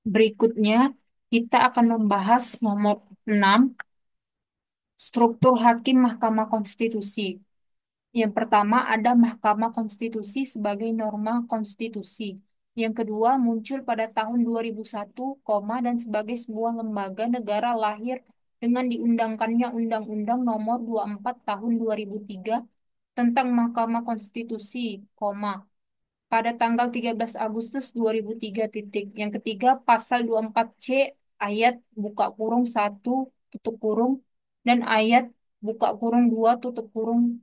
[SPEAKER 1] Berikutnya, kita akan membahas nomor 6, struktur Hakim Mahkamah Konstitusi. Yang pertama ada Mahkamah Konstitusi sebagai norma konstitusi. Yang kedua muncul pada tahun 2001, dan sebagai sebuah lembaga negara lahir dengan diundangkannya Undang-Undang Nomor 24 Tahun 2003 tentang Mahkamah Konstitusi, pada tanggal 13 Agustus 2003 titik. Yang ketiga pasal 24C ayat buka kurung 1 tutup kurung dan ayat buka kurung 2 tutup kurung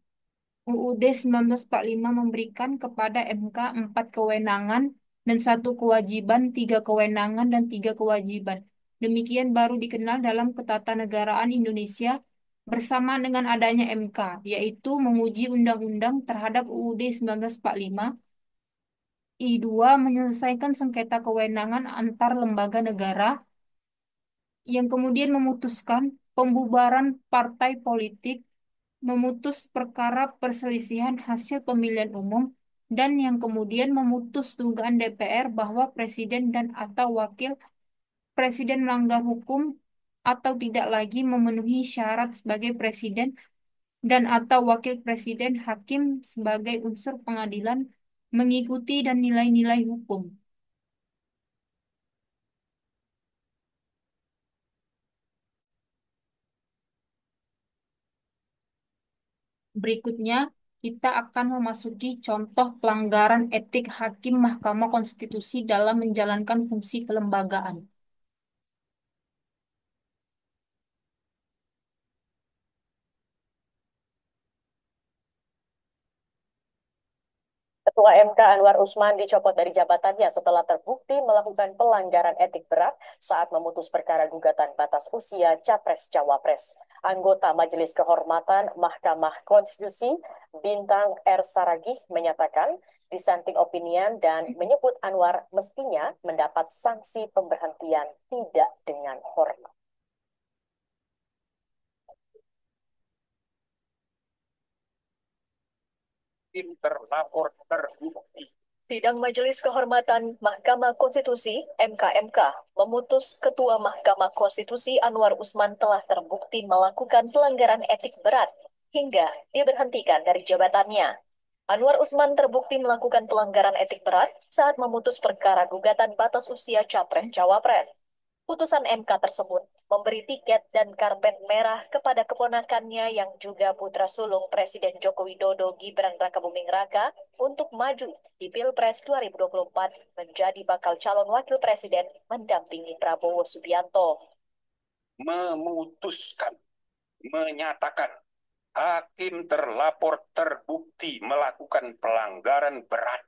[SPEAKER 1] UUD 1945 memberikan kepada MK 4 kewenangan dan 1 kewajiban, 3 kewenangan dan 3 kewajiban. Demikian baru dikenal dalam Ketatanegaraan Indonesia bersama dengan adanya MK, yaitu menguji undang-undang terhadap UUD 1945, I2 menyelesaikan sengketa kewenangan antar lembaga negara, yang kemudian memutuskan pembubaran partai politik, memutus perkara perselisihan hasil pemilihan umum, dan yang kemudian memutus dugaan DPR bahwa presiden dan atau wakil presiden melanggar hukum atau tidak lagi memenuhi syarat sebagai presiden dan atau wakil presiden, hakim sebagai unsur pengadilan mengikuti dan nilai-nilai hukum. Berikutnya, kita akan memasuki contoh pelanggaran etik hakim Mahkamah Konstitusi dalam menjalankan fungsi kelembagaan.
[SPEAKER 2] Ketua MK Anwar Usman dicopot dari jabatannya setelah terbukti melakukan pelanggaran etik berat saat memutus perkara gugatan batas usia Capres-Cawapres. Anggota Majelis Kehormatan Mahkamah Konstitusi Bintang R. Saragih menyatakan dissenting opinion dan menyebut Anwar mestinya mendapat sanksi pemberhentian tidak dengan hormat.
[SPEAKER 3] Terlapor terbukti.
[SPEAKER 2] Sidang Majelis Kehormatan Mahkamah Konstitusi (MKMK) memutus Ketua Mahkamah Konstitusi Anwar Usman telah terbukti melakukan pelanggaran etik berat hingga diberhentikan dari jabatannya. Anwar Usman terbukti melakukan pelanggaran etik berat saat memutus perkara gugatan batas usia Capres-Cawapres. Putusan MK tersebut memberi tiket dan karpet merah kepada keponakannya yang juga putra sulung Presiden Joko Widodo, Gibran Rakabuming Raka, untuk maju di Pilpres 2024 menjadi bakal calon wakil presiden mendampingi Prabowo Subianto.
[SPEAKER 3] Memutuskan, menyatakan hakim terlapor terbukti melakukan pelanggaran berat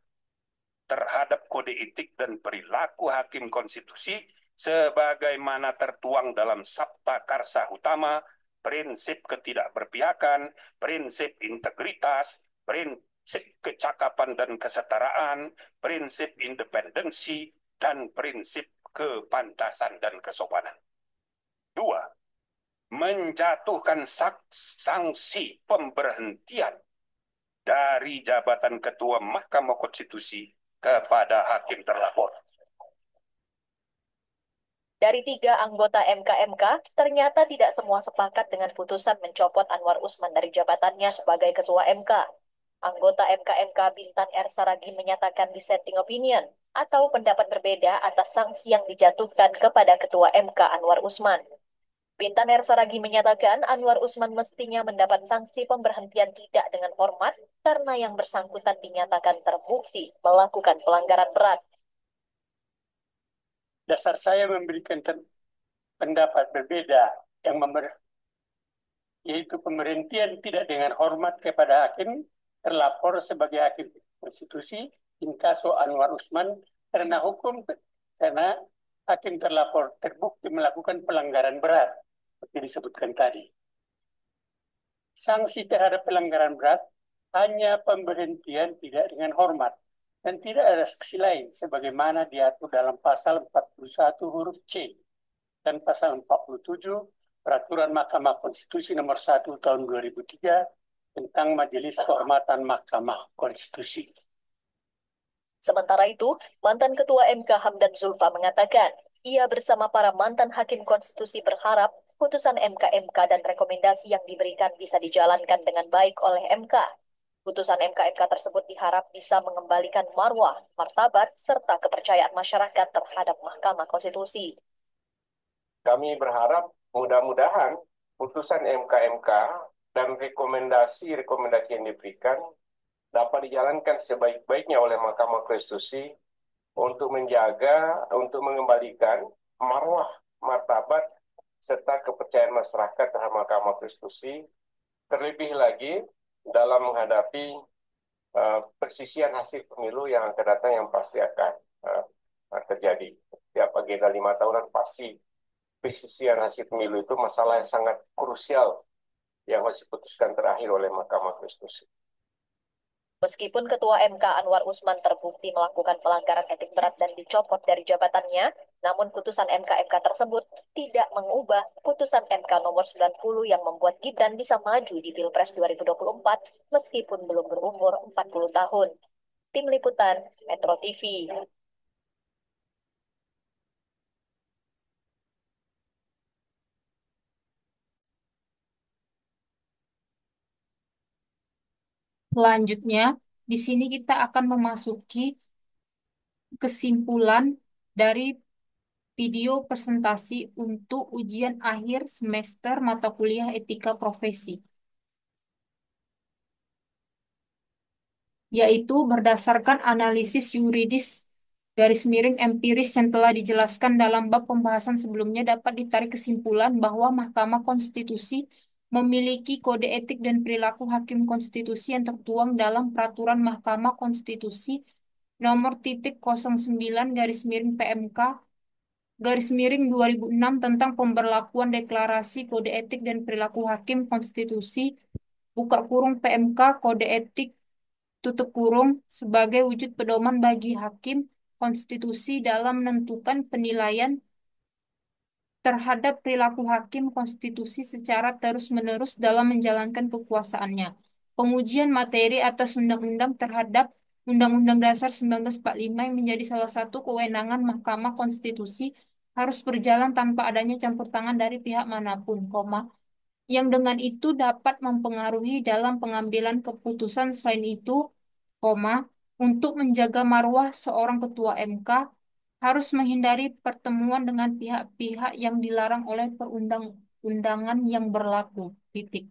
[SPEAKER 3] terhadap kode etik dan perilaku hakim konstitusi sebagaimana tertuang dalam Sabta Karsa Utama, prinsip ketidakberpihakan, prinsip integritas, prinsip kecakapan dan kesetaraan, prinsip independensi, dan prinsip kepantasan dan kesopanan. 2. Menjatuhkan sanksi pemberhentian dari jabatan Ketua Mahkamah Konstitusi kepada hakim terlapor.
[SPEAKER 2] Dari 3 anggota MKMK, ternyata tidak semua sepakat dengan putusan mencopot Anwar Usman dari jabatannya sebagai Ketua MK. Anggota MKMK Bintan R. Saragi menyatakan dissenting opinion atau pendapat berbeda atas sanksi yang dijatuhkan kepada Ketua MK Anwar Usman. Bintan R. Saragi menyatakan Anwar Usman mestinya mendapat sanksi pemberhentian tidak dengan hormat karena yang bersangkutan dinyatakan terbukti melakukan pelanggaran berat.
[SPEAKER 4] Dasar saya memberikan pendapat berbeda yaitu pemberhentian tidak dengan hormat kepada hakim terlapor sebagai hakim konstitusi inkaso Anwar Usman karena hakim terlapor terbukti melakukan pelanggaran berat seperti disebutkan tadi. Sanksi terhadap pelanggaran berat hanya pemberhentian tidak dengan hormat dan tidak ada sanksi lain sebagaimana diatur dalam pasal 41 huruf C dan pasal 47 Peraturan Mahkamah Konstitusi nomor 1 tahun 2003 tentang Majelis Kehormatan Mahkamah Konstitusi.
[SPEAKER 2] Sementara itu, mantan Ketua MK Hamdan Zulfa mengatakan, ia bersama para mantan hakim konstitusi berharap putusan MK-MK dan rekomendasi yang diberikan bisa dijalankan dengan baik oleh MK. Putusan MK-MK tersebut diharap bisa mengembalikan marwah, martabat, serta kepercayaan masyarakat terhadap Mahkamah Konstitusi.
[SPEAKER 3] Kami berharap mudah-mudahan putusan MK-MK dan rekomendasi-rekomendasi yang diberikan dapat dijalankan sebaik-baiknya oleh Mahkamah Konstitusi untuk menjaga, untuk mengembalikan marwah, martabat, serta kepercayaan masyarakat terhadap Mahkamah Konstitusi, terlebih lagi dalam menghadapi persisian hasil pemilu yang akan datang yang pasti akan terjadi. Setiap agenda 5 tahunan pasti persisian hasil pemilu itu masalah yang sangat krusial yang harus diputuskan terakhir oleh Mahkamah Konstitusi.
[SPEAKER 2] Meskipun Ketua MK Anwar Usman terbukti melakukan pelanggaran etik berat dan dicopot dari jabatannya, namun putusan MK-MK tersebut tidak mengubah putusan MK nomor 90 yang membuat Gibran bisa maju di Pilpres 2024 meskipun belum berumur 40 tahun. Tim Liputan, Metro TV.
[SPEAKER 1] Selanjutnya, di sini kita akan memasuki kesimpulan dari video presentasi untuk ujian akhir semester mata kuliah Etika Profesi, yaitu berdasarkan analisis yuridis garis miring empiris yang telah dijelaskan dalam bab pembahasan sebelumnya dapat ditarik kesimpulan bahwa Mahkamah Konstitusi memiliki kode etik dan perilaku hakim konstitusi yang tertuang dalam Peraturan Mahkamah Konstitusi nomor 09 garis miring PMK garis miring 2006 tentang pemberlakuan deklarasi kode etik dan perilaku hakim konstitusi buka kurung PMK kode etik tutup kurung, sebagai wujud pedoman bagi hakim konstitusi dalam menentukan penilaian terhadap perilaku hakim konstitusi secara terus-menerus dalam menjalankan kekuasaannya. Pengujian materi atas undang-undang terhadap Undang-Undang Dasar 1945 yang menjadi salah satu kewenangan Mahkamah Konstitusi harus berjalan tanpa adanya campur tangan dari pihak manapun, yang dengan itu dapat mempengaruhi dalam pengambilan keputusan. Selain itu, untuk menjaga marwah seorang ketua MK harus menghindari pertemuan dengan pihak-pihak yang dilarang oleh perundang-undangan yang berlaku. Titik.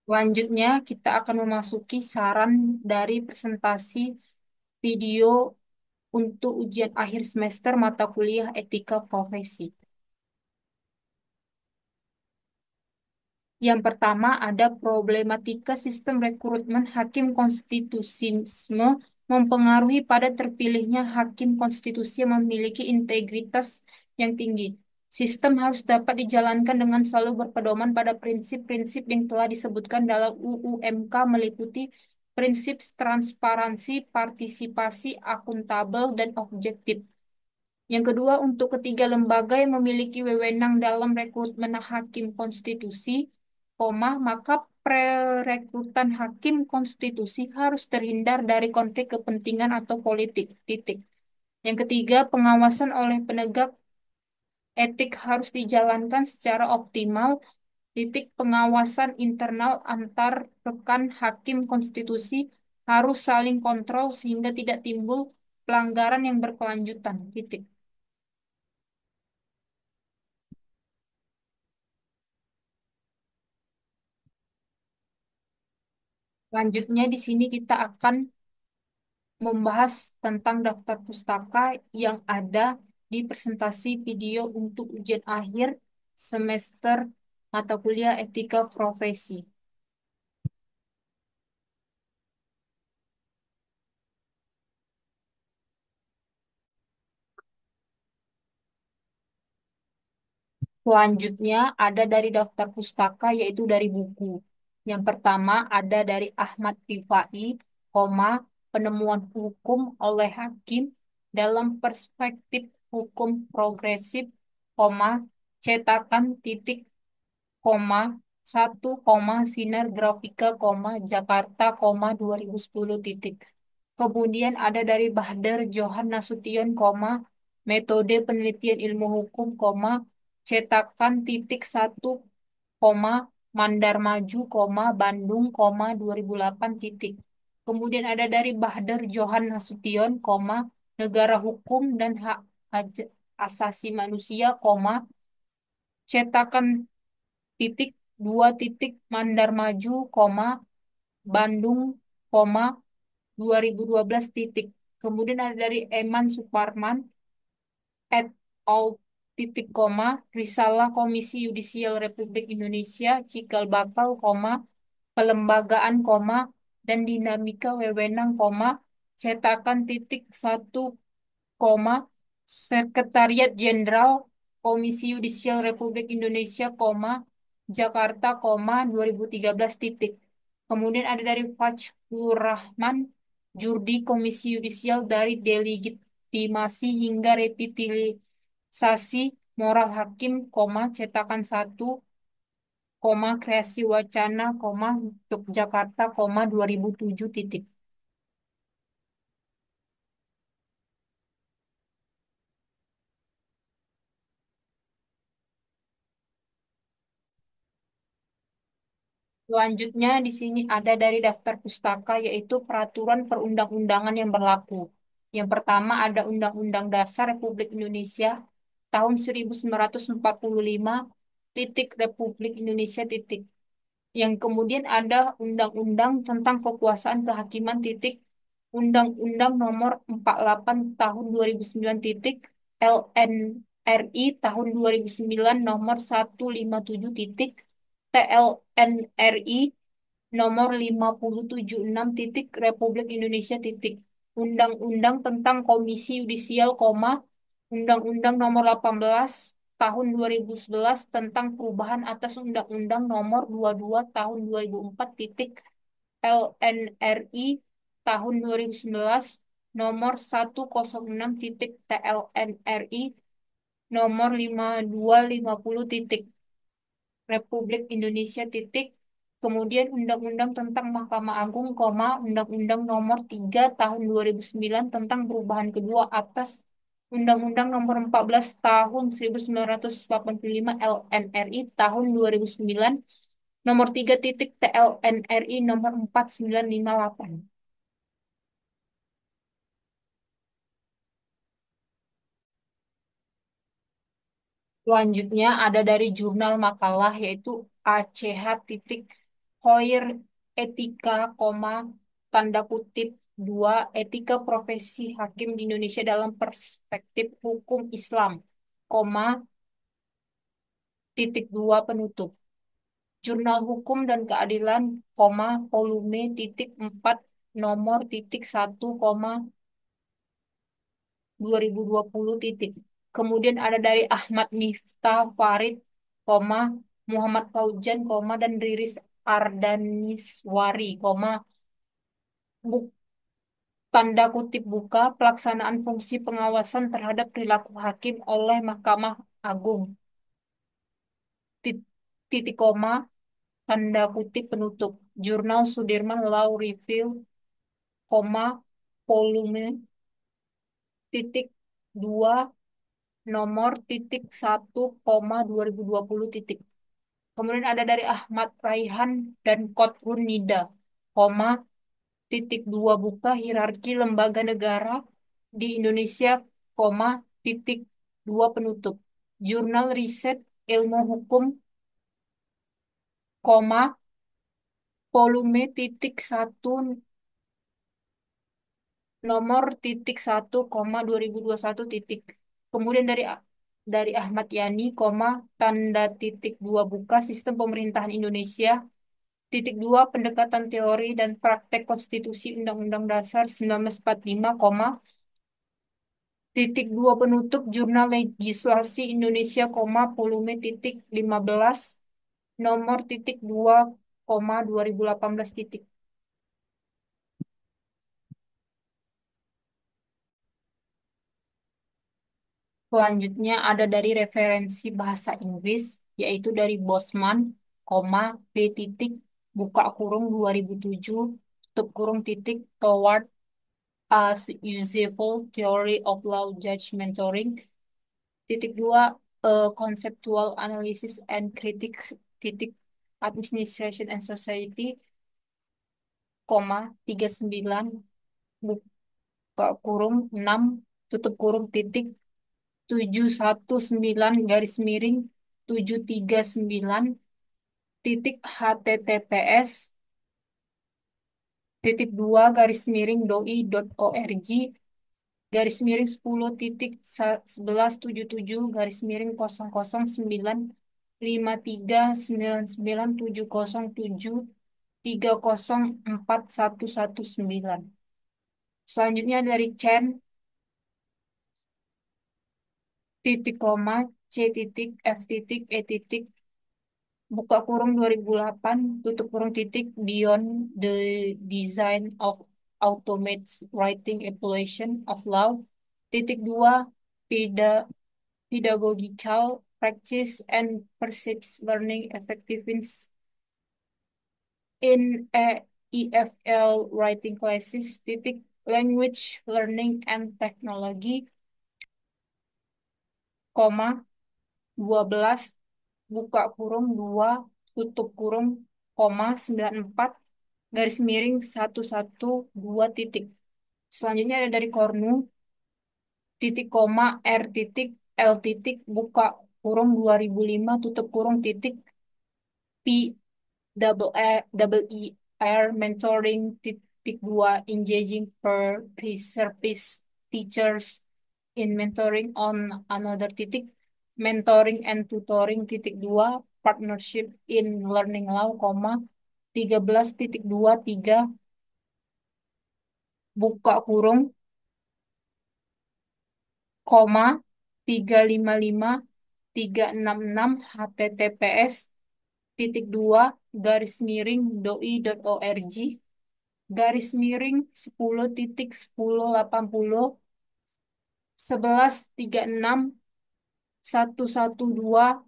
[SPEAKER 1] Selanjutnya, kita akan memasuki saran dari presentasi video untuk ujian akhir semester mata kuliah Etika Profesi. Yang pertama ada problematika sistem rekrutmen hakim konstitusiisme mempengaruhi pada terpilihnya hakim konstitusi yang memiliki integritas yang tinggi. Sistem harus dapat dijalankan dengan selalu berpedoman pada prinsip-prinsip yang telah disebutkan dalam UU MK meliputi prinsip transparansi, partisipasi, akuntabel, dan objektif. Yang kedua, untuk ketiga lembaga yang memiliki wewenang dalam rekrutmen hakim konstitusi, maka perekrutan hakim konstitusi harus terhindar dari konflik kepentingan atau politik. Titik. Yang ketiga, pengawasan oleh penegak etik harus dijalankan secara optimal. Titik. Pengawasan internal antar rekan hakim konstitusi harus saling kontrol sehingga tidak timbul pelanggaran yang berkelanjutan. Titik. Selanjutnya di sini kita akan membahas tentang daftar pustaka yang ada di presentasi video untuk ujian akhir semester mata kuliah Etika Profesi. Selanjutnya ada dari daftar pustaka yaitu dari buku. Yang pertama ada dari Ahmad Rifai, penemuan hukum oleh hakim dalam perspektif hukum progresif, cetakan titik, 1, Sinar Grafika, Jakarta, 2010 titik. Kemudian ada dari Bahdar Johan Nasution, metode penelitian ilmu hukum, cetakan titik 1, Mandar Maju, Bandung, 2008 titik. Kemudian ada dari Bahdar Johan Nasution, negara hukum dan hak asasi manusia, cetakan titik 2 titik Mandar Maju, Bandung, 2012 titik. Kemudian ada dari Eman Suparman et al. Titik, Risalah Komisi Yudisial Republik Indonesia, Cikal Bakal, pelembagaan, dan dinamika wewenang, cetakan titik 1, Sekretariat Jenderal Komisi Yudisial Republik Indonesia, Jakarta, 2013 titik. Kemudian ada dari Fajrul Rahman, Jurdi Komisi Yudisial dari delegitimasi hingga revitalisasi moral hakim, cetakan 1, kreasi wacana, Yogyakarta, 2007 titik. Selanjutnya di sini ada dari daftar pustaka yaitu peraturan perundang-undangan yang berlaku. Yang pertama ada Undang-Undang Dasar Republik Indonesia tahun 1945 titik Republik Indonesia titik. Yang kemudian ada Undang-Undang tentang Kekuasaan Kehakiman titik Undang-Undang Nomor 48 Tahun 2009 titik LNRI tahun 2009 Nomor 157 titik TLNRI Nomor 576 titik Republik Indonesia titik Undang-Undang tentang Komisi Yudisial, Undang-Undang Nomor 18 tahun 2011 tentang perubahan atas Undang-Undang Nomor 22 tahun 2004 titik LNRI tahun 2011 nomor 106 titik TLNRI nomor 5250 titik Republik Indonesia titik kemudian Undang-Undang tentang Mahkamah Agung, Undang-Undang Nomor 3 Tahun 2009 tentang perubahan kedua atas Undang-Undang Nomor 14 Tahun 1985 LNRI Tahun 2009 Nomor 3 titik TLNRI Nomor 4958. Selanjutnya ada dari jurnal makalah yaitu ACH titik Koir Etika, tanda kutip 2 Etika Profesi Hakim di Indonesia dalam Perspektif Hukum Islam, koma, titik 2 penutup. Jurnal Hukum dan Keadilan, volume titik 4 nomor titik 1, 2020 titik. Kemudian ada dari Ahmad Miftah Farid, Muhammad Faujan, dan Riris Ardaniswari, buk, tanda kutip buka, pelaksanaan fungsi pengawasan terhadap perilaku hakim oleh Mahkamah Agung, titik tanda kutip penutup. Jurnal Sudirman Law Review, volume titik 2 nomor titik 1, 2020 titik. Kemudian ada dari Ahmad Raihan dan Kotrun Nida, koma, titik 2 buka hierarki lembaga negara di Indonesia, titik 2 penutup. Jurnal Riset Ilmu Hukum, volume titik 1 nomor titik 1, 2021 titik. Kemudian dari Ahmad Yani, tanda titik 2 buka sistem pemerintahan Indonesia, titik 2 pendekatan teori dan praktek konstitusi Undang-Undang Dasar 1945, titik 2 penutup Jurnal Legislasi Indonesia, volume titik 15 nomor titik 2, 2018 titik. Selanjutnya ada dari referensi bahasa Inggris, yaitu dari Bosman, B titik, buka kurung 2007, tutup kurung titik, toward as useful theory of law judgmentoring, titik 2, conceptual analysis and critic, titik, administration and society, 39, buka kurung 6, tutup kurung titik, 719 garis miring 739 titik https titik 2 garis miring doi.org garis miring 10 titik 1177 garis miring 009 5399707304 119. Selanjutnya dari Chen titik koma C titik F titik E titik buka kurung 2008 tutup kurung titik beyond the design of automated writing evaluation of law titik 2 peda pedagogical practice and perceived learning effectiveness in EFL writing classes titik language learning and technology, 12 buka kurung 2 tutup kurung 94 garis miring 112 titik. Selanjutnya ada dari Kornu titik R titik L titik buka kurung 2005 tutup kurung titik P double E R mentoring titik 2 engaging per service teachers in mentoring on another titik mentoring and tutoring titik 2 partnership in learning law, 13.23 buka kurung, koma 355 366 https titik dua garis miring doi.org garis miring 10.1080 1136 112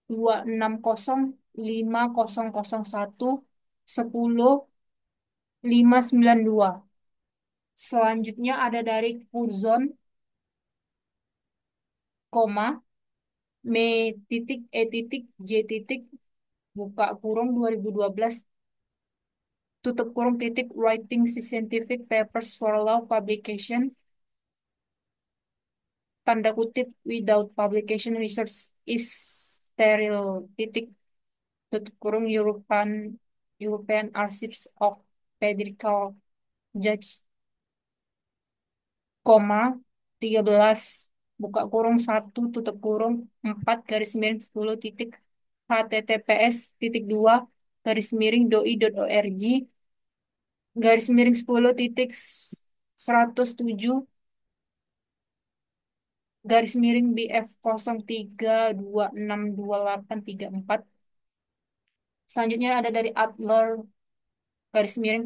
[SPEAKER 1] 260 5001 10 592. Selanjutnya ada dari Curzon, koma, me titik e titik j titik buka kurung 2012 tutup kurung titik writing scientific papers for law publication tanda kutip without publication research is sterile titik tutup kurung European Archives of Petrichal Judge, koma 13 buka kurung 1 tutup kurung 4 garis miring 10 titik https titik 2 garis miring doi.org garis miring 10 titik 107 garis miring BF 03262834. Selanjutnya ada dari Adler garis miring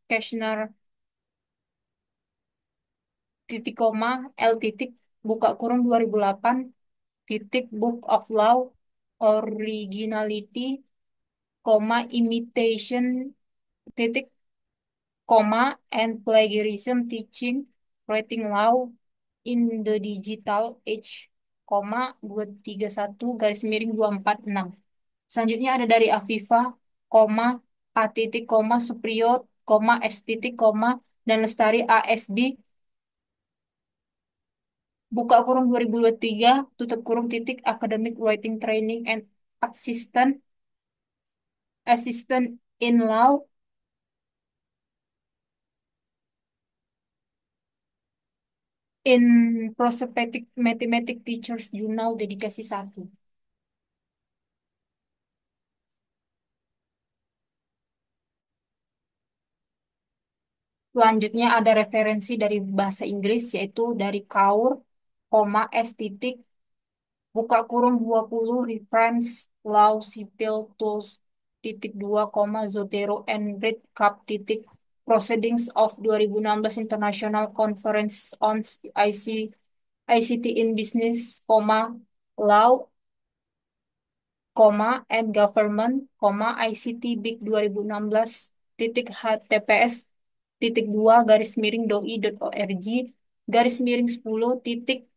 [SPEAKER 1] Kashner titik koma L titik buka kurung 2008 titik Book of Law Originality, koma imitation titik koma and plagiarism teaching writing law in the digital age, koma 231 garis miring 246. Selanjutnya ada dari Afifa, koma A titik koma Supriyo, koma S titik koma dan Lestari ASB buka kurung 2023 tutup kurung titik academic writing training and assistant in law in prospective mathematics teachers jurnal dedikasi 1. Selanjutnya ada referensi dari bahasa Inggris yaitu dari Kaur, koma S titik buka kurung 20 reference law civil tools titik 2 koma Zotero and Red Cup titik proceedings of 2016 International Conference on ICT in Business, koma law, koma and government, koma ICT Big 2016 titik HTTPS titik 2 garis miring doi.org garis miring 10 titik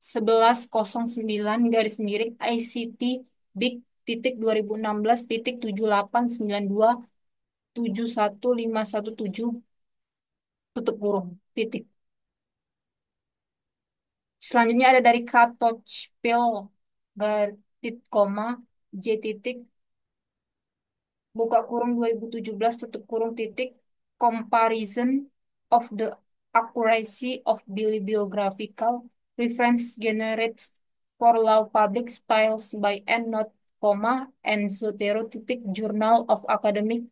[SPEAKER 1] 1109 garis miring ICT Big titik 2016 titik 7892 71517 tutup kurung titik. Selanjutnya ada dari Kratochvil garis koma J titik buka kurung 2017 tutup kurung titik comparison of the accuracy of bibliographical reference generated for law public styles by EndNote, and Zotero titik Journal of Academic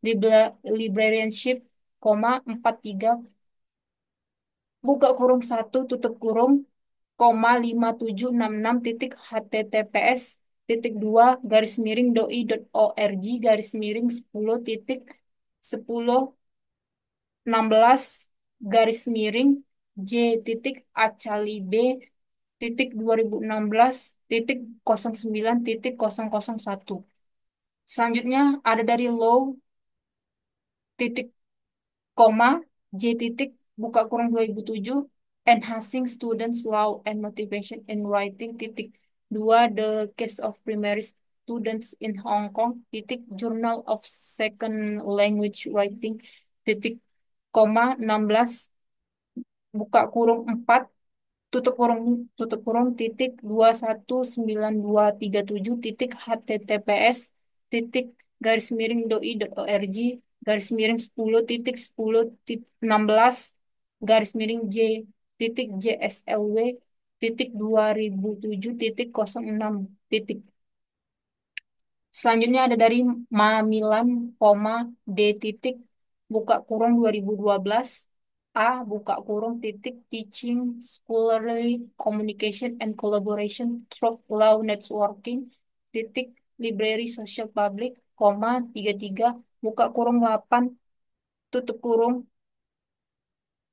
[SPEAKER 1] Librarianship, 43 buka kurung 1 tutup kurung 5766 titik https titik 2 garis miring doi.org garis miring 10 titik 1016 garis miring j titik acali b titik 2016 titik 09 titik 001. Selanjutnya ada dari law titik koma j titik buka kurung 2007 enhancing students law and motivation in writing titik 2 the case of primary students in Hong Kong titik journal of second language writing titik koma 16 buka kurung 4 tutup kurung titik 219237 titik https titik garis miring doi.org garis miring 10 titik 10 16 garis miring j titik jslw titik 2007 titik 06 titik. Selanjutnya ada dari Mamilan, koma D titik buka kurung 2012 A buka kurung titik teaching scholarly communication and collaboration through law networking titik library social public koma 33 buka kurung 8 tutup kurung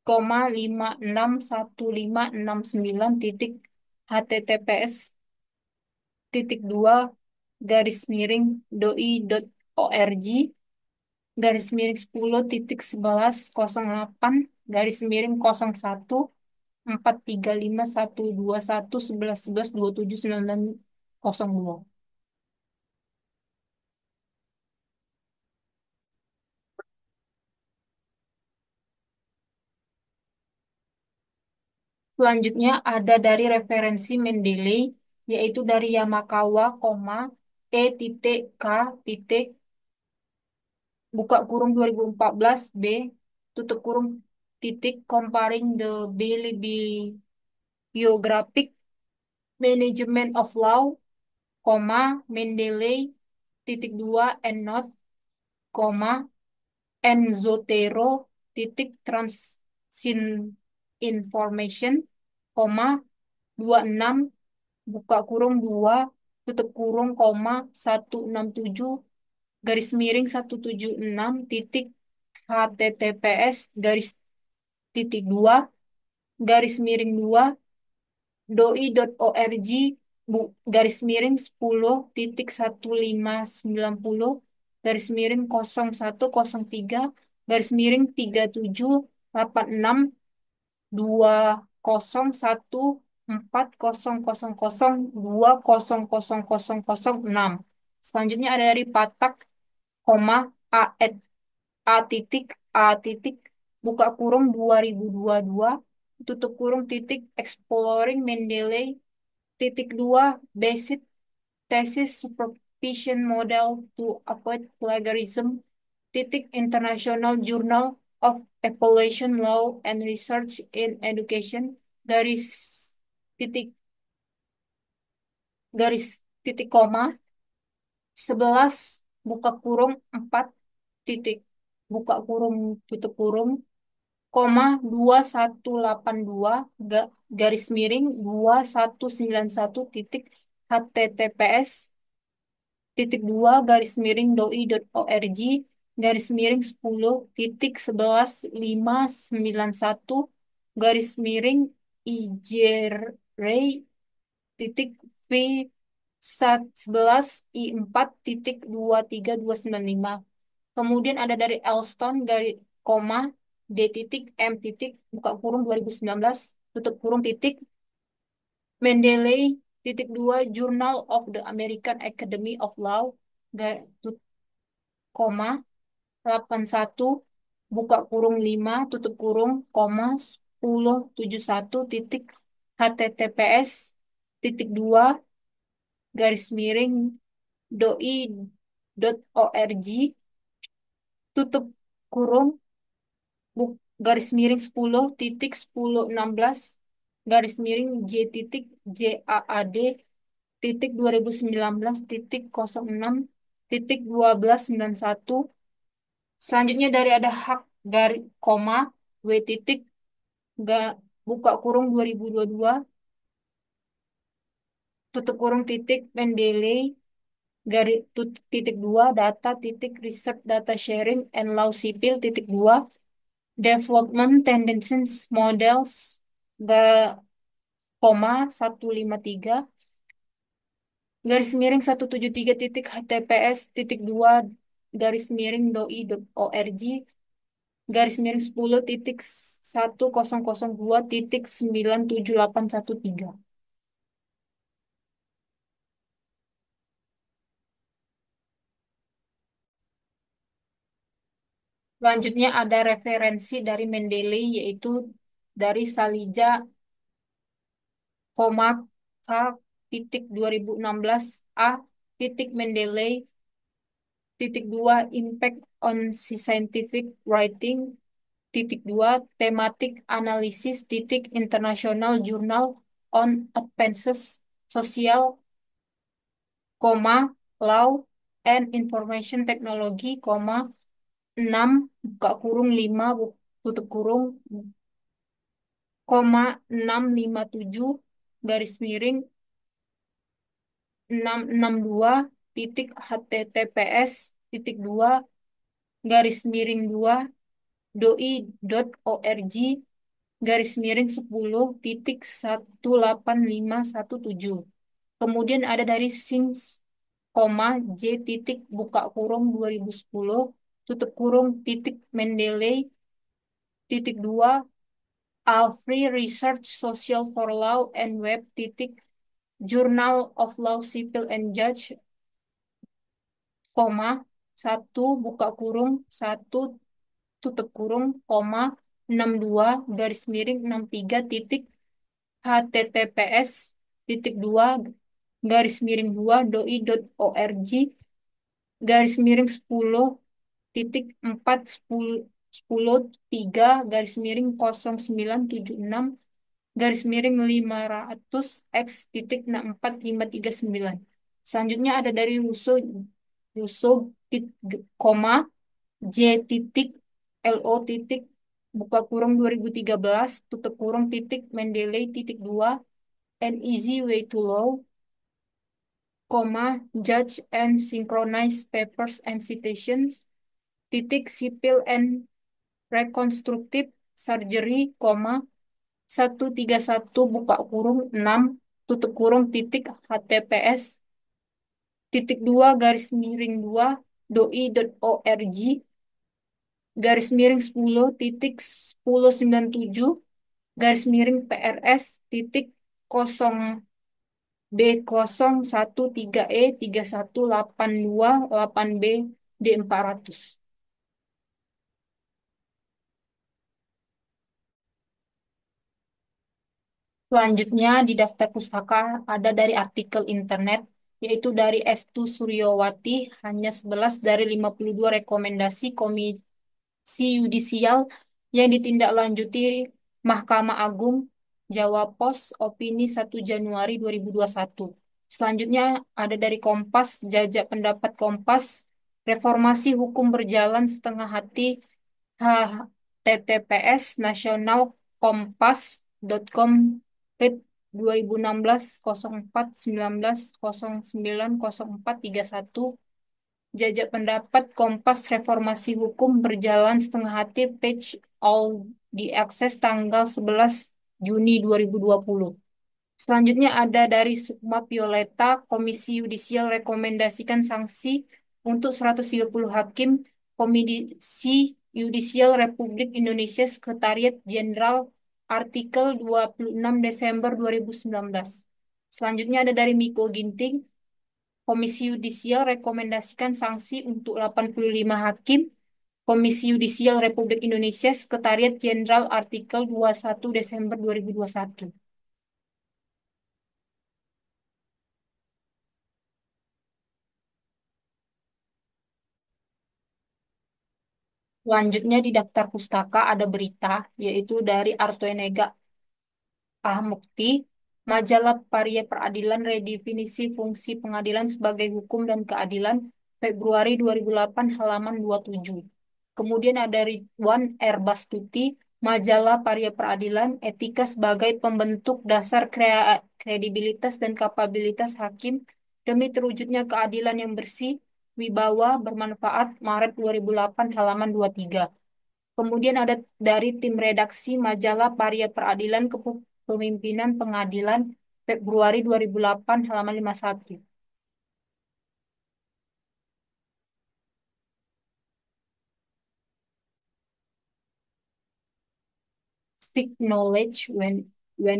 [SPEAKER 1] koma 561569 titik https titik dua garis miring doi.org garis miring 10 titik 1108 garis miring 01 43512112719. Selanjutnya ada dari referensi Mendeley, yaitu dari Yamakawa, E titik K titik buka kurung 2014 B tutup kurung titik comparing the bibliographic management of law, Mendeley titik dua EndNote, Enzotero titik transin information, 26 buka kurung 2 tutup kurung 167 garis miring 176 titik https garis titik 2 garis miring 2 doi.org garis miring 10 titik 1590 garis miring 0103 garis miring 3786 201400200006. Selanjutnya ada dari Patak, A, A titik A titik buka kurung 2022 tutup kurung titik exploring Mendeley titik 2 basic thesis supervision model to avoid plagiarism titik International Journal of Evaluation Law and Research in Education garis titik garis titik koma 11 buka kurung 4 titik buka kurung tutup kurung 2182 garis miring 2191 titik https titik 2 garis miring doi.org garis miring 10 titik 11591 garis miring ijrey titik v 11 i 4 titik 23295. Kemudian ada dari Elston garis D titik M titik buka kurung 2019 tutup kurung titik Mendeley titik 2 Journal of the American Academy of Law koma 81 buka kurung 5 tutup kurung 1071 titik https titik 2 garis miring doi.org tutup kurung garis miring 10 titik 1016 garis miring J titik JAAD titik 2019 titik 06 titik 1291. Selanjutnya dari ada hak garis W titik ga, buka kurung 2022 tutup kurung titik Mendeley garis titik 2 data titik research data sharing and law sipil titik 2 development tendencies models ga, 153 garis miring 173 titik https titik 2 garis miring doi.org garis miring 10 titik 1002 titik 97813. Selanjutnya ada referensi dari Mendeley yaitu dari Salija, K titik 2016 A titik Mendeley titik 2 impact on scientific writing titik 2 thematic analysis titik International Journal on Advances Social, Law and Information Technology, 6 buka kurung 5 tutup kurung, koma 657 garis miring 662 titik https titik dua garis miring 2 doi.org garis miring 10 titik 18517. Kemudian ada dari Sings, koma J titik buka kurung 2010 tutup kurung titik Mendeley titik 2 All Free Research Social for Law and Web titik Journal of Law Civil and Judge, koma satu buka kurung satu tutup kurung koma 62 garis miring 63 titik https titik dua garis miring 2 doi.org garis miring 10 titik 4 10 10 3 garis miring 0976 garis miring 500 x titik 64539. Selanjutnya ada dari Russo koma J titik LO titik buka kurung 2013 tutup kurung titik Mendeley titik 2 an easy way to law, koma judge and synchronize papers and citations titik civil and reconstructive surgery, koma 131 buka kurung 6 tutup kurung titik https titik 2 garis miring 2 doi.org garis miring 10 titik 1097 garis miring PRS titik 0 B013E 3182 8B D400. Selanjutnya di daftar pustaka ada dari artikel internet, yaitu dari Estu Suryowati, hanya 11 dari 52 rekomendasi Komisi Yudisial yang ditindaklanjuti Mahkamah Agung, Jawa Pos, opini 1 Januari 2021. Selanjutnya ada dari Kompas, jajak pendapat Kompas, reformasi hukum berjalan setengah hati, https nasionalkompas.com Rit 2016 04 19 09 04 31. Jajak pendapat Kompas reformasi hukum berjalan setengah hati page all diakses tanggal 11 Juni 2020. Selanjutnya ada dari Sukma Violeta, Komisi Yudisial rekomendasikan sanksi untuk 130 hakim Komisi Yudisial Republik Indonesia Sekretariat Jenderal artikel 26 Desember 2019. Selanjutnya ada dari Miko Ginting, Komisi Yudisial rekomendasikan sanksi untuk 85 hakim Komisi Yudisial Republik Indonesia Sekretariat Jenderal artikel 21 Desember 2021. Selanjutnya di daftar pustaka ada berita, yaitu dari Artoenega Ahmukti, Majalah Parya Peradilan Redefinisi Fungsi Pengadilan sebagai Hukum dan Keadilan, Februari 2008, halaman 27. Kemudian ada Ridwan R. Bastuti, Majalah Parya Peradilan, Etika sebagai Pembentuk Dasar Kredibilitas dan Kapabilitas Hakim demi terwujudnya keadilan yang bersih, wibawa, bermanfaat, Maret 2008, halaman 23. Kemudian ada dari tim redaksi Majalah Parya Peradilan Kepemimpinan Pengadilan, Februari 2008, halaman 51. Seek knowledge when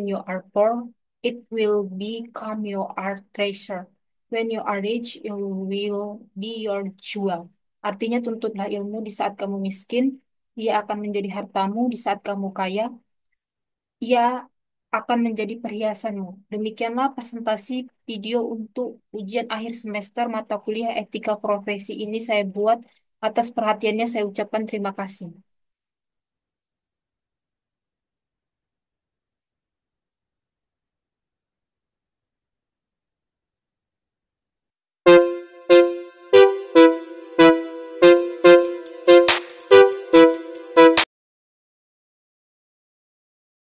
[SPEAKER 1] you are poor, it will become your art treasure. When you are rich, it will be your jewel. Artinya tuntutlah ilmu di saat kamu miskin, ia akan menjadi hartamu di saat kamu kaya, ia akan menjadi perhiasanmu. Demikianlah presentasi video untuk ujian akhir semester mata kuliah etika profesi ini saya buat. Atas perhatiannya saya ucapkan terima kasih.